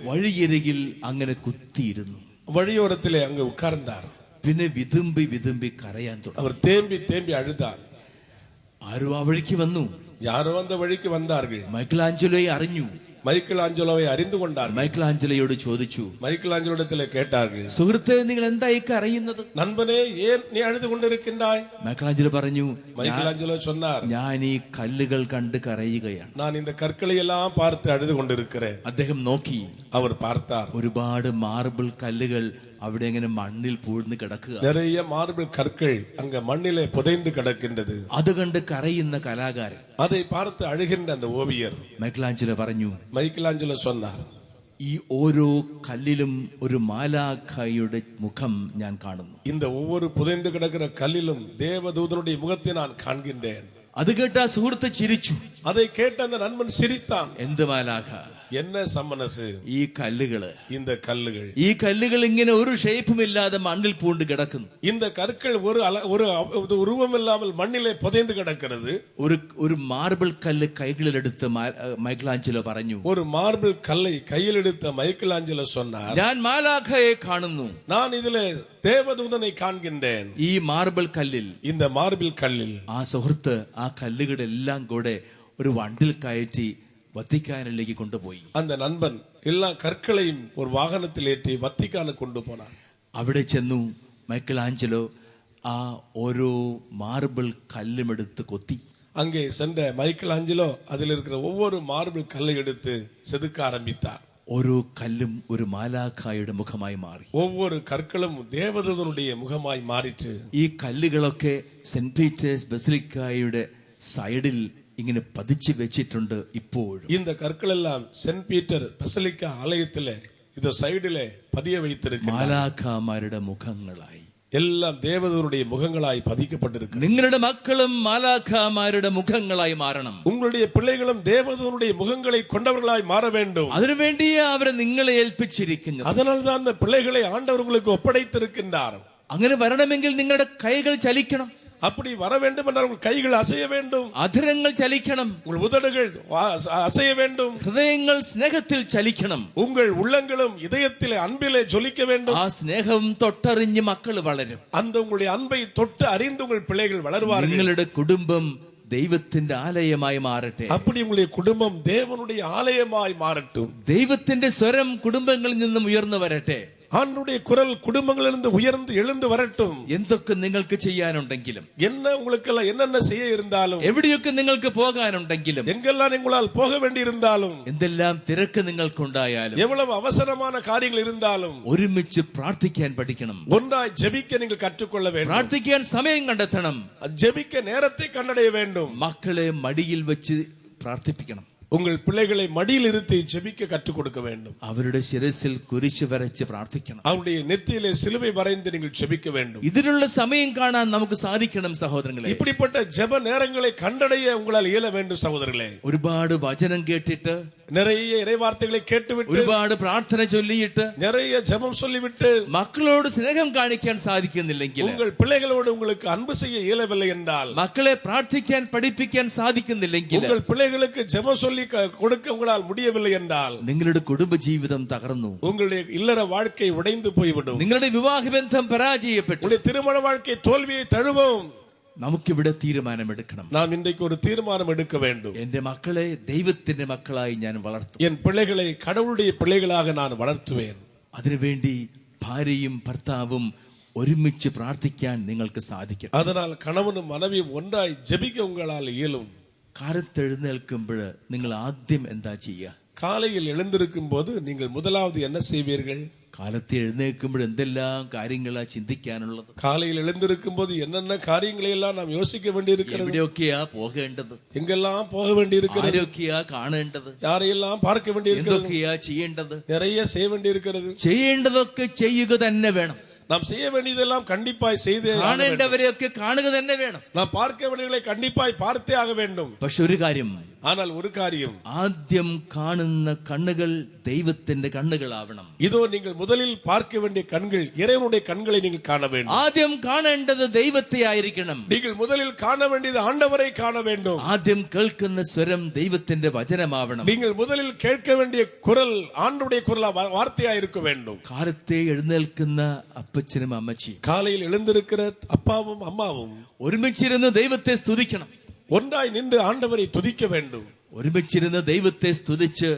വഴിയരികിൽ അങ്ങനെ കുത്തിയിരുന്നു. വഴിയോരത്തിലെ അങ്ങ് ഉட்கார்ந்தார். പിന്നെ വിതുമ്പി വിതുമ്പി കരയാൻ തുടങ്ങി. അവർ തേമ്പി തേമ്പി അഴുതാർ. ആരോ ആ വഴിക്ക് വന്നു. யாரோ அந்த வழிக்கு வந்தார்கள். മൈക്കലാഞ്ചലോയെ അറിഞ്ഞു. மைக்கேல் ஆஞ்சலோவை அறிந்து கொண்டார். മൈക്കലാഞ്ചലോയോട് ചോദിച്ചു. மைக்கேல் ஆஞ்சலோடத்திலே கேட்டார்கள், സുഹൃത്തേ, നിങ്ങൾ എന്തായി കരയുന്നത്? நண்பனே, ஏன் நீ அழுது கொண்டிருக்கின்றாய்? മൈക്കലാഞ്ചലോ പറഞ്ഞു, மைக்கேல் ஆஞ்சலோ சொன்னார், ഞാൻ ഈ കല്ലുകൾ കണ്ട് കരയുകയാണ്. நான் இந்த கற்களை எல்லாம் பார்த்து அழுது கொண்டிருக்கிறேன். അദ്ദേഹം നോക്കി. அவர் பார்த்தார். ഒരുപാട് മാർബിൾ കല്ലുകൾ അവിടെ ഇങ്ങനെ മണ്ണിൽ പൂഴ്ന്ന് കിടക്കുക. நிறைய மார்பிள் கற்கள் அங்க மண்ணிலே புதைந்து கிடக்கின்றது. അത് കണ്ട് കരയുന്ന കലാകാരൻ, அதை பார்த்து அழுகின்ற அந்த ஓவியர் മൈക്കലാഞ്ചലോ പറഞ്ഞു, மைக்கேல் ஆஞ்சலோ சொன்னார், ഈ ഓരോ കല്ലിലും ഒരു മാലാഖയുടെ മുഖം ഞാൻ കാണുന്നു. இந்த ஒவ்வொரு புதைந்து கிடக்கிற கல்லிலும் தேவதூதனுடைய முகத்தை நான் காண்கின்றேன். അത് കേട്ട ആ സുഹൃത്ത് ചിരിച്ചു. அதை கேட்ட அந்த நண்பன் சிரித்தான். എന്ത് മാലാഖ? என்ன சம்மனசு? ഈ കല്ലുകള്, இந்த கல்லுகள், ഈ കല്ലുകൾ ഇങ്ങനെ ഒരു ഷേപ്പും ഇല്ലാതെ മണ്ണിൽ പൂണ്ട് കിടക്കുന്നു. இந்த கற்கள் ஒரு உருவம் இல்லாமல் மண்ணிலே புதைந்து கிடக்கிறது. ഒരു മാർബിൾ കല്ല് കൈകളിലെടുത്ത് മൈക്കലാഞ്ചലോ പറഞ്ഞു, ஒரு மார்பிள் கல்லை கையில் எடுத்த மைக்கேல் ஆஞ்சலோ சொன்னார், ഞാൻ മാലാഖയെ കാണുന്നു. நான் இதிலே தேவதூதனை காண்கின்றேன். ഈ മാർബിൾ കല്ലിൽ, இந்த மார்பிள் கல்லில் ആ സുഹൃത്ത് ആ കല്ലുകളെല്ലാം കൂടെ ഒരു വണ്ടിൽ കയറ്റി വത്തിക്കാനിലേക്ക് കൊണ്ടുപോയി. அந்த நண்பன் எல்லா கற்களையும் ஒரு வாகனத்தில் ஏற்றி வத்திக்கானுக்கு கொண்டு போனார். അവിടെ ചെന്നു മൈക്കലാഞ്ചലോ ആ ഓരോ മാർബിൾ കല്ലും എടുത്ത് കൊത്തി. அங்கே சென்ற மைக்கேல் ஆஞ்சலோ அதில் இருக்கிற ஒவ்வொரு மார்பிள் கல்லை எடுத்து செதுக்க ஆரம்பித்தார். ഓരോ കല്ലും ഒരു മാലാഖായുടെ മുഖമായി മാറി. ஒவ்வொரு கற்களும் தேவதூதனுடைய முகமாய் மாறிற்று. ഈ കല്ലുകളൊക്കെ സെന്റ് പീറ്റേഴ്സ് ബസിലിക്കായുടെ സൈഡിൽ ഇങ്ങനെ പതിച്ചു വെച്ചിട്ടുണ്ട്. ഇപ്പോഴും இந்த கற்கள் எல்லாம் சென்ட் பீட்டர் பசிலிக்கா ஆலயத்திலே இது சைடிலே பதிய வைத்திருக்கிறார். മാലാഖമാരുടെ മുഖങ്ങളായി, எல்லாம் தேவதூதனுடைய முகங்களாய் பதிக்கப்பட்டிருக்கு. നിങ്ങളുടെ മക്കളും മാലാഖമാരുടെ മുഖങ്ങളായി മാറണം. உங்களுடைய பிள்ளைகளும் தேவதூதனுடைய முகங்களை கொண்டவர்களாய் மாற வேண்டும். അതിനുവേണ്ടി അവരെ നിങ്ങളെ ഏൽപ്പിച്ചിരിക്കുന്നത്. அதனால்தான் அந்த பிள்ளைகளை ஆண்டவர் உங்களுக்கு ஒப்படைத்திருக்கின்றார். അങ്ങനെ വരണമെങ്കിൽ നിങ്ങളുടെ കൈകൾ ചലിക്കണം. அப்படி வர வேண்டும் என்றால் உங்கள் கைகள் அசைய வேண்டும். അധരങ്ങൾ ചലിക്കണം. உங்கள் உதடுகள் அசைய வேண்டும். ഹൃദയങ്ങൾ സ്നേഹത്തിൽ ചലിക്കണം. உங்கள் உள்ளங்களும் இதயத்திலே அன்பிலே ஜொலிக்க வேண்டும். ആ സ്നേഹം തൊട്ടറിഞ്ഞ് മക്കൾ വളരും. அந்த உங்களுடைய அன்பை தொட்டு அறிந்து உங்கள் பிள்ளைகள் வளருவார்கள். നിങ്ങളുടെ കുടുംബം ദൈവത്തിന്റെ ആലയമായി മാറട്ടെ. அப்படி உங்களுடைய குடும்பம் தேவனுடைய ஆலயமாய் மாறட்டும். ദൈവത്തിന്റെ സ്വരം കുടുംബങ്ങളിൽ നിന്നും ഉയർന്നു വരട്ടെ. ஆண்டவருடைய குரல் குடும்பங்களிலிருந்து உயர்ந்து எழுந்து வரட்டும். എന്തൊക്കെ നിങ്ങൾക്ക് ചെയ്യാനുണ്ടെങ്കിലും, என்ன உங்களுக்கெல்லாம் என்னென்ன செய்ய இருந்தாலும், എവിടെയൊക്കെ നിങ്ങൾക്ക് പോകാനുണ്ടെങ്കിലും, எங்கெல்லாம் உங்களால் போக வேண்டி இருந்தாலும், എന്തെല്ലാം തിരക്ക് നിങ്ങൾക്കുണ്ടായാലും, எவ்வளவு அவசரமான காரியங்கள் இருந்தாலும் ഒരുമിച്ച് പ്രാർത്ഥിക്കാൻ പഠിക്കണം. ஒன்றாய் ஜெபிக்க நீங்கள் கற்றுக்கொள்ள வேண்டும். പ്രാർത്ഥിക്കാൻ സമയം കണ്ടെത്തണം. ஜெபிக்க நேரத்தை கண்டடைய வேண்டும். മക്കളെ മടിയിൽ വെച്ച് പ്രാർത്ഥിപ്പിക്കണം. உங்கள் பிள்ளைகளை மடியில் இருத்தி ஜெபிக்க கற்றுக் கொடுக்க வேண்டும். അവരുടെ ശിരസിൽ കുരിശ് വരച്ച് പ്രാർത്ഥിക്കണം. அவருடைய நெத்தியிலே சிலுவை வரைந்து நீங்கள் ஜெபிக்க வேண்டும். ഇതിനുള്ള സമയം കാണാൻ നമുക്ക് സാധിക്കണം സഹോദരങ്ങളെ. இப்படிப்பட்ட ஜெப நேரங்களை கண்டடைய உங்களால் இயல வேண்டும் சகோதரர்களே. ഒരുപാട് വചനം കേട്ടിട്ട്, நிறைய இறைவார்த்தைகளை கேட்டுவிட்டு, ഒരുപാട് പ്രാർത്ഥന ചൊല്ലിയിട്ട്, நிறைய ஜெபம் சொல்லிவிட்டு മക്കളോട് സ്നേഹം കാണിക്കാൻ സാധിക്കുന്നില്ലെങ്കിൽ, உங்கள் பிள்ளைகளோடு உங்களுக்கு அன்பு செய்ய இயலவில்லை என்றால், മക്കളെ പ്രാർത്ഥിക്കാൻ പഠിപ്പിക്കാൻ സാധിക്കുന്നില്ലെങ്കിൽ, உங்கள் பிள்ளைகளுக்கு ஜெபம் சொல்லி கொடுக்க உங்களால் முடியவில்லை என்றால், നിങ്ങളുടെ കുടുംബജീവിതം തകർന്നു. உங்களுடைய இல்லற வாழ்க்கை உடைந்து போய்விடும். നിങ്ങളുടെ വിവാഹബന്ധം പരാജയപ്പെട്ടു. உங்களுடைய திருமண வாழ்க்கை தோல்வியை தழுவும். നമുക്കിവിടെ തീരുമാനമെടുക്കണം. நாம் இன்றைக்கு ஒரு தீர்மானம் எடுக்க வேண்டும். എന്റെ മക്കളെ ദൈവത്തിന്റെ മക്കളായി ഞാൻ വളർത്തും. என் பிள்ளைகளை கடவுளுடைய பிள்ளைகளாக நான் வளர்த்துவேன். അതിനുവേണ്ടി ഭാര്യയും ഭർത്താവും ഒരുമിച്ച് പ്രാർത്ഥിക്കാൻ നിങ്ങൾക്ക് സാധിക്കും. அதனால் கணவனும் மனைவியும் ஒன்றாய் ஜெபிக்க உங்களால் இயலும். കാലത്തെഴുന്നേൽക്കുമ്പോൾ നിങ്ങൾ ആദ്യം എന്താ ചെയ്യുക? காலையில் எழுந்திருக்கும் போது நீங்கள் முதலாவது என்ன செய்வீர்கள்? കാലത്ത് എഴുന്നേൽക്കുമ്പോൾ എന്തെല്ലാം കാര്യങ്ങളാ ചിന്തിക്കാനുള്ളത്? காலையில் எழுந்திருக்கும் போது என்னென்ன காரியங்களை எல்லாம் நாம் யோசிக்க வேண்டியிருக்கிறது. എവിടെയൊക്കെയാ പോകേണ്ടത്? எங்கெல்லாம் போக வேண்டியிருக்கிறது. ആരൊക്കെയാ കാണേണ്ടത്? யாரையெல்லாம் பார்க்க வேண்டியிருக்கிறது. എന്തൊക്കെയാ ചെയ്യേണ്ടത്? நிறைய செய்ய வேண்டியிருக்கிறது. ചെയ്യേണ്ടതൊക്കെ ചെയ്യുക തന്നെ വേണം. நாம் செய்ய வேண்டியதெல்லாம் கண்டிப்பாய் செய்தே ஆக வேண்டும். കാണേണ്ടവരെയൊക്കെ കാണുക തന്നെ വേണം. நாம் பார்க்க வேண்டியவர்களை கண்டிப்பாய் பார்த்தே ஆக வேண்டும். പക്ഷെ ഒരു കാര്യം, ஆனால் ஒரு காரியம், ആദ്യം കാണുന്ന കണ്ണുകൾ ദൈവത്തിന്റെ കണ്ണുകളാവണം. இதோ நீங்கள் முதலில் பார்க்க வேண்டிய கண்கள் இறைவனுடைய கண்களை நீங்கள் காண வேண்டும். ആദ്യം കാണേണ്ടത് ദൈവത്തെ ആയിരിക്കണം. நீங்கள் முதலில் காண வேண்டியது ஆண்டவரை காண வேண்டும். ആദ്യം കേൾക്കുന്ന സ്വരം ദൈവത്തിന്റെ വചനമാവണം. நீங்கள் முதலில் கேட்க வேண்டிய குரல் ஆண்டவருடைய குரலா வார்த்தையா இருக்க வேண்டும். കാലത്തെ എഴുന്നേൽക്കുന്ന അപ്പച്ചനും അമ്മച്ചിയും காலையில் எழுந்திருக்கிற அப்பாவும் அம்மாவும் ഒരുമിച്ചിരുന്ന് ദൈവത്തെ സ്തുതിക്കണം. ஒன்றாய் நின்று ஆண்டவரை துதிக்க வேண்டும். ഒരുമിച്ചിരുന്ന് ദൈവത്തെ സ്തുതിച്ച്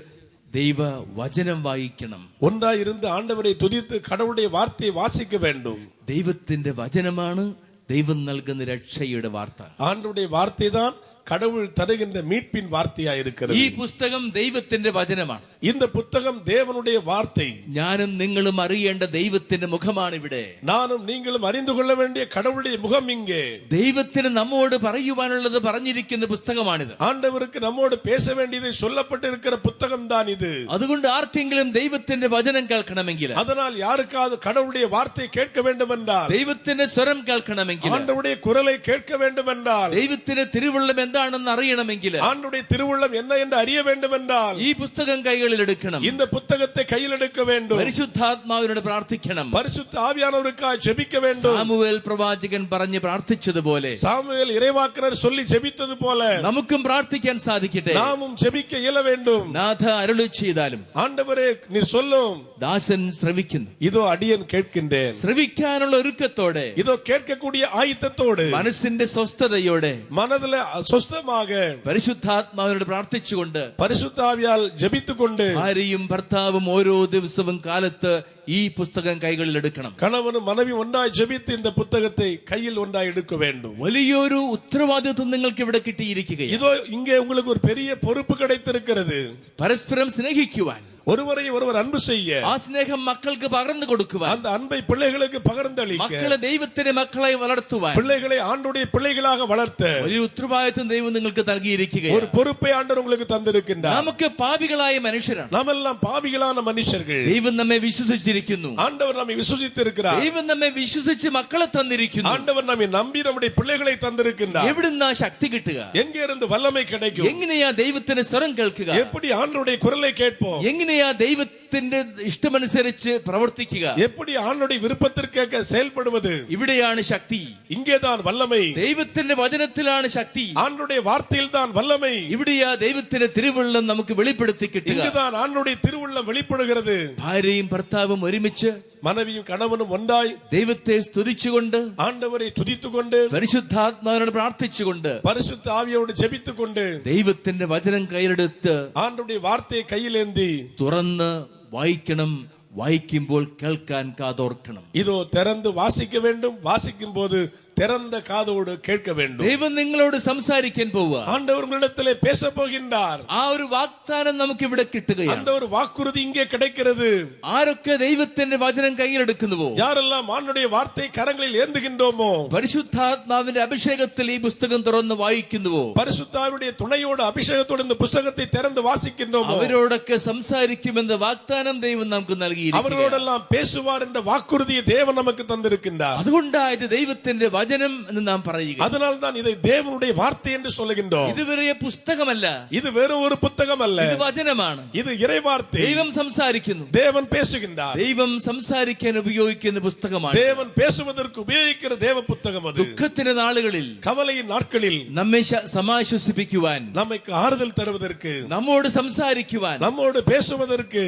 ദൈവ വചനം വായിക്കണം. ஒன்றாய் இருந்து ஆண்டவரை துதித்து கடவுளுடைய வார்த்தையை வாசிக்க வேண்டும். ദൈവത്തിന്റെ വചനമാണ് ദൈവം നൽകുന്ന രക്ഷയുടെ വാർത്ത. ஆண்டவருடைய வார்த்தை தான் கடவுள் தருகின்ற மீட்பின் வார்த்தையா இருக்கிறது. ഈ പുസ്തകം ദൈവത്തിന്റെ വചനമാണ്. இந்த புத்தகம் தேவனுடைய வார்த்தை. ഞാനും നിങ്ങളും അറിയേണ്ട ദൈവത്തിന്റെ മുഖമാണ് ഇവിടെ. நானும் நீங்களும் அறிந்து கொள்ள வேண்டிய கடவுளுடைய முகம் இங்கே. ദൈവത്തിന് നമ്മോട് പറയുവാനുള്ളത് പറഞ്ഞിരിക്കുന്ന പുസ്തകമാണിത്. ஆண்டவருக்கு நம்மோடு பேச வேண்டியதை சொல்லப்பட்டிருக்கிற புத்தகம் தான் இது. അതുകൊണ്ട് ആർക്കെങ്കിലും ദൈവത്തിന്റെ വചനം കേൾക്കണമെങ്കിൽ, அதனால் யாருக்காவது கடவுளுடைய வார்த்தை கேட்க வேண்டும் என்றால், ദൈവത്തിന്റെ സ്വരം കേൾക്കണമെങ്കിൽ, ஆண்டவருடைய குரலை கேட்க வேண்டும் என்றால், ദൈവത്തിന്റെ തിരുവുള്ളം എന്താണെന്ന് അറിയണമെങ്കിൽ, ஆண்டவருடைய திருவுள்ளம் என்ன என்று அறிய வேண்டும் என்றால், ഈ പുസ്തകം കൈകളിൽ എടുക്കണം. இந்த புத்தகத்தை கையில் எடுக்க வேண்டும். പരിശുദ്ധാത്മാവിനോട് പ്രാർത്ഥിക്കണം. பரிசுத்த ஆவியானவருக்காய் ஜெபிக்க வேண்டும். സാമുവേൽ പ്രവാചകൻ പറഞ്ഞ് പ്രാർത്ഥിച്ചതുപോലെ, சாமுவேல் இறைவாக்கினர் சொல்லி ஜெபித்தது போல നമുക്കും പ്രാർത്ഥിക്കാൻ സാധിക്കട്ടെ. நாமும் ஜெபிக்க இயல வேண்டும். നാഥ അരുളി ചെയ്താലും ஆண்டவரே நீர் சொல்லும், ദാസൻ ശ്രവിക്കുന്നു. இதோ அடியேன் கேட்கின்றேன். ശ്രവിക്കാനുള്ള ഒരുക്കത്തോടെ, இதோ கேட்கக்கூடிய ஆயத்தத்தோடு, മനസ്സിന്റെ സ്വസ്ഥതയോടെ, மனதில சொஸ்தமாக പരിശുദ്ധാത്മാവിനോട് പ്രാർത്ഥിച്ചുകൊണ്ട്, பரிசுத்த ஆவியால் ஜெபித்துக்கொண்டு, ഭാര്യയും ഭർത്താവും ഓരോ ദിവസവും കാലത്ത് ഈ പുസ്തകം കൈകളിൽ എടുക്കണം. கணவனும் மனைவி ஒன்றாய் ஜெபித்து இந்த புத்தகத்தை கையில் ஒன்றாய் எடுக்க வேண்டும். വലിയൊരു ഉത്തരവാദിത്വം നിങ്ങൾക്ക് ഇവിടെ കിട്ടിയിരിക്കുകയാണ്. இதோ இங்கே உங்களுக்கு ஒரு பெரிய பொறுப்பு கிடைத்திருக்கிறது. പരസ്പരം സ്നേഹിക്കുവാൻ, ஒருவரை ஒருவர் அன்பு செய்ய, ആ സ്നേഹം മക്കൾക്ക് പകർന്നു കൊടുക്കുവാൻ, அந்த അன்பை பிள்ளைகளுக்கு பகிர்ந்தளிக்க, മക്കളെ ദൈവത്തിന്റെ മക്കളായി വളർത്തുവാൻ, பிள்ளைகளை ஆண்டவருடைய பிள்ளைகளாக வளர்த்த ഒരു ഉത്തരവാദിത്വം ദൈവം നിങ്ങൾക്ക് ஒரு നൽകിയിരിക്കുകയാണ്. பொறுப்பை ஆண்டவர் உங்களுக்கு தந்திருக்கின்றார். നമുക്ക് പാപികളായ മനുഷ്യരാണ്. நாம் எல்லாம் பாவிகளான மனுஷர்கள். ദൈവം നമ്മെ വിശ്വസിച്ചിരിക്കുന്നു. ஆண்டவர் நம்மை விசுவாசித்திருக்கிறார். ദൈവം നമ്മെ വിശ്വസിച്ച് മക്കളെ തന്നിരിക്കുന്നു. ஆண்டவர் நம்மை நம்பி நம்முடைய பிள்ளைகளை தந்திருக்கின்றார். എവിടുന്നാ ശക്തി കിട്ടുക? எங்கே இருந்து வல்லமை கிடைக்கும்? എങ്ങനെയാ ദൈവത്തിന്റെ സ്വരം കേൾക്കുക? எப்படி ஆண்டவருடைய குரலை கேட்போம்? എങ്ങനെയാ ദൈവത്തിന്റെ ഇഷ്ടമനുസരിച്ച് പ്രവർത്തിക്കുക? எப்படி ஆண்டவருடைய விருப்பத்திற்கேற்க செயல்படுவது? ഇവിടെയാണ് ശക്തി. இங்கேதான் வல்லமை. ദൈവത്തിന്റെ വചനത്തിലാണ് ശക്തി. ஆண்டவருடைய வார்த்தையில் தான் வல்லமை. ഇവിടെയാ ദൈവത്തിന്റെ തിരുവുള്ളം നമുക്ക് വെളിപ്പെടുത്തി കിട്ടുക. இங்குதான் ஆண்டவருடைய திருவுள்ளம் வெளிப்படுகிறது. ഭാര്യയും ഭർത്താവും ഒരുമിച്ച്, மனைவியும் கணவனும் ஒன்றாய் ദൈവത്തെ സ്തുതിച്ചുകൊണ്ട്, ஆண்டவரை துதித்துக்கொண்டு, പരിശുദ്ധാത്മാവിനോട് പ്രാർത്ഥിച്ചുകൊണ്ട്, பரிசுத்த ஆவியோடு ஜெபித்துக்கொண்டு, ദൈവത്തിന്റെ വചനം കയ്യിലെടുത്ത് ஆண்டவருடைய வார்த்தையை கையிலேந்தி തുറന്ന് വായിക്കണം. വായിക്കുമ്പോൾ കേൾക്കാൻ കാതോർക്കണം. இதோ திறந்து வாசிக்க வேண்டும். வாசிக்கும் போது திறந்த காதோடு கேட்க வேண்டும். ദൈവം നിങ്ങളോട് സംസാരിക്കാൻ പോവുക. ஆண்டவர் உங்களிடத்திலே பேச போகின்றார். ആ ഒരു വാഗ്ദാനം നമുക്ക് ഇവിടെ കിട്ടുകയാണ്. அந்த ஒரு வாக்குறுதி இங்கே கிடைக்கிறது. ആരൊക്കെ ദൈവത്തിന്റെ വചനം കയ്യിലെടുക്കുന്നുവോ, யாரெல்லாம் ஆண்டவருடைய வார்த்தை கரங்களில் ஏந்துகின்றோமோ, പരിശുദ്ധാത്മാവിന്റെ അഭിഷേകത്തിൽ ഈ പുസ്തകം തുറന്ന് വായിക്കുന്നുവോ, பரிசுத்தாவினுடைய துணையோடு அபிஷேகத்தோடு இந்த புத்தகத்தை திறந்து வாசிக்கின்றோமோ, അവരോടൊക്കെ സംസാരിക്കുമെന്ന വാഗ്ദാനം ദൈവം നമുക്ക് നൽകിയിരിക്കുന്നു. அவர்களோடெல்லாம் பேசுவார் என்ற வாக்குறுதியை தேவன் நமக்கு தந்திருக்கின்றார். അതുകൊണ്ടായത് ദൈവത്തിന്റെ വചനം എന്ന് നാം പറയുക. அதனால்தான் இதை தேவனுடைய வார்த்தை என்று சொல்லுகின்றோம். ഇത് വെറും പുസ്തകമല്ല, இது வெறும் ஒரு புத்தகம் அல்ல, ഇത് വചനമാണ്. இது இறைவார்த்தை. ദൈവം സംസാരിക്കുന്നു. தேவன் பேசுகின்றார். ദൈവം സംസാരിക്കാൻ ഉപയോഗിക്കുന്ന പുസ്തകമാണ്. தேவன் பேசுவதற்கு உபயோகிக்கிற தேவ புத்தகம் அது. ദുഃഖത്തിന്റെ നാളുകളിൽ, கவலையின் நாட்களில் നമ്മെ സമാശ്വസിപ്പിക്കുവാൻ, நமக்கு ஆறுதல் தருவதற்கு, നമ്മോട് സംസാരിക്കുവാൻ நம்மோடு பேசுவதற்கு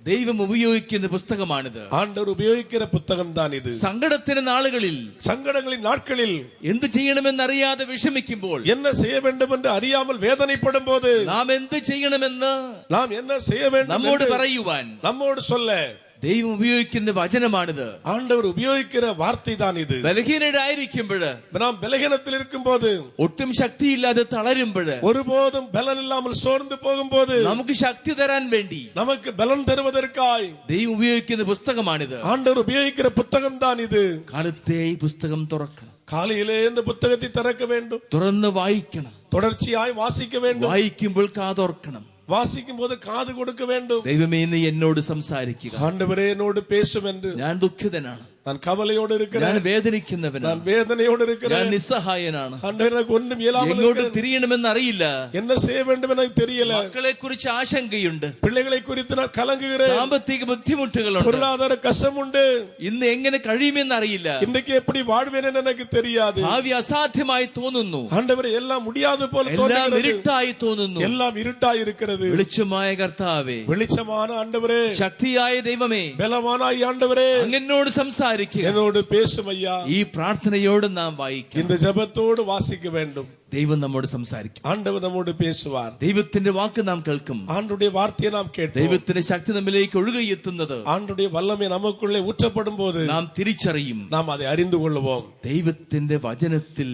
ദൈവം ഉപയോഗിക്കുന്ന പുസ്തകമാണിത്. ஆண்டவர் உபயோகிக்கிற புத்தகம் தான் இது. സങ്കടത്തിന്റെ നാളുകളിൽ, சங்கடங்களின் நாட்களில் എന്ത് ചെയ്യണമെന്നറിയാതെ വിഷമിക്കുമ്പോൾ, என்ன செய்ய வேண்டும் என்று அறியாமல் வேதனைப்படும் போது, നാം എന്ത് ചെയ്യണമെന്ന് நாம் என்ன செய்ய வேண்டும் നമ്മോട് என்று പറയുവാൻ நம்மோடு சொல்ல ദൈവം ഉപയോഗിക്കുന്ന വചനമാണിത്. ஆண்டவர் உபயோகிக்கிற வார்த்தை தான் இது. ബലഹീനരായിരിക്കുമ്പോൾ, நாம் பலகீனத்தில் இருக்கும்போது, ഒട്ടും ശക്തിയില്ലാതെ തളരുമ്പോൾ, ஒருபோதும் பலன் இல்லாமல் சோர்ந்து போகும்போது, നമുക്ക് ശക്തി തരാൻ വേണ്ടി நமக்கு பலன் தருவதற்காய் ദൈവം ഉപയോഗിക്കുന്ന പുസ്തകമാണിത്. ஆண்டவர் உபயோகிக்கிற புத்தகம் தான் இது. കാലത്തെ ഈ പുസ്തകം തുറക്കണം. காலையிலே இந்த புத்தகத்தை திறக்க வேண்டும். തുറന്ന് വായിക്കണം. தொடர்ச்சியாய் வாசிக்க வேண்டும். വായിക്കുമ്പോൾ കാതോർക്കണം. வாசிக்கும் போது காது கொடுக்க வேண்டும். ദൈവമേ, നീ എന്നോട് സംസാരിക്കുക. ஆண்டவரே என்னோடு பேசும் என்று ഞാൻ ദുഃഖിതനാണ്. நான் கவலையோடு ഞാൻ இருக்கிறேன், വേദനിക്കുന്നവനാണ്, நான் வேதனையோடு ഞാൻ இருக்கிறேன், നിസ്സഹായനാണ്, ஆண்டவரே எனக்கு ஒன்றும் இயலாமல் എങ്ങോട്ട് இருக்கிறது, തിരിയണമെന്ന് അറിയില്ല, என்ன செய்ய வேண்டும் எனக்கு தெரியல, മക്കളെ കുറിച്ച് ആശങ്കയുണ്ട്, பிள்ளைகளை குறித்து நான் கலங்குகிறேன், സാമ്പത്തിക ബുദ്ധിമുട്ടുകളുണ്ട്, பொருளாதார கஷ்டம் உண்டு, ഇന്ന് എങ്ങനെ കഴിയുമെന്ന് അറിയില്ല, இன்றைக்கு எப்படி வாழ்வேன் எனக்கு தெரியாது, ഭാവി അസാധ്യമായി തോന്നുന്നു, ஆண்டவரே எல்லாம் முடியாது போல എല്ലാം தோன்றுகிறது, ഇരുട്ടായി തോന്നുന്നു. எல்லாம் இருட்டாய் இருக்கிறது. വെളിച്ചമായ കർത്താവേ, வெளிச்சமான ஆண்டவரே, ശക്തിയായ ദൈവമേ, பலமானாய் ஆண்டவரே, അങ്ങനോട് സംസാരിക്കുക. என்னோடு பேசும் ஐயா. ഈ പ്രാർത്ഥനയോട് നാം വായിക്കും. இந்த ஜெபத்தோடு வாசிக்க வேண்டும். ദൈവം നമ്മോട് സംസാരിക്കും. ஆண்டவர் நம்மோடு பேசுவார். ദൈവത്തിന്റെ വാക്ക് നാം കേൾക്കും. ஆண்டுடைய வார்த்தையை நாம் கேட்போம். ദൈവത്തിന്റെ ശക്തി നമ്മിലേക്ക് ഒഴുകിയെത്തുന്നത് ஆண்டுடைய வல்லமை நமக்குள்ளே ஊற்றப்படும் போது നാം തിരിച്ചറിയും. நாம் அதை அறிந்து கொள்வோம். ദൈവത്തിന്റെ വചനത്തിൽ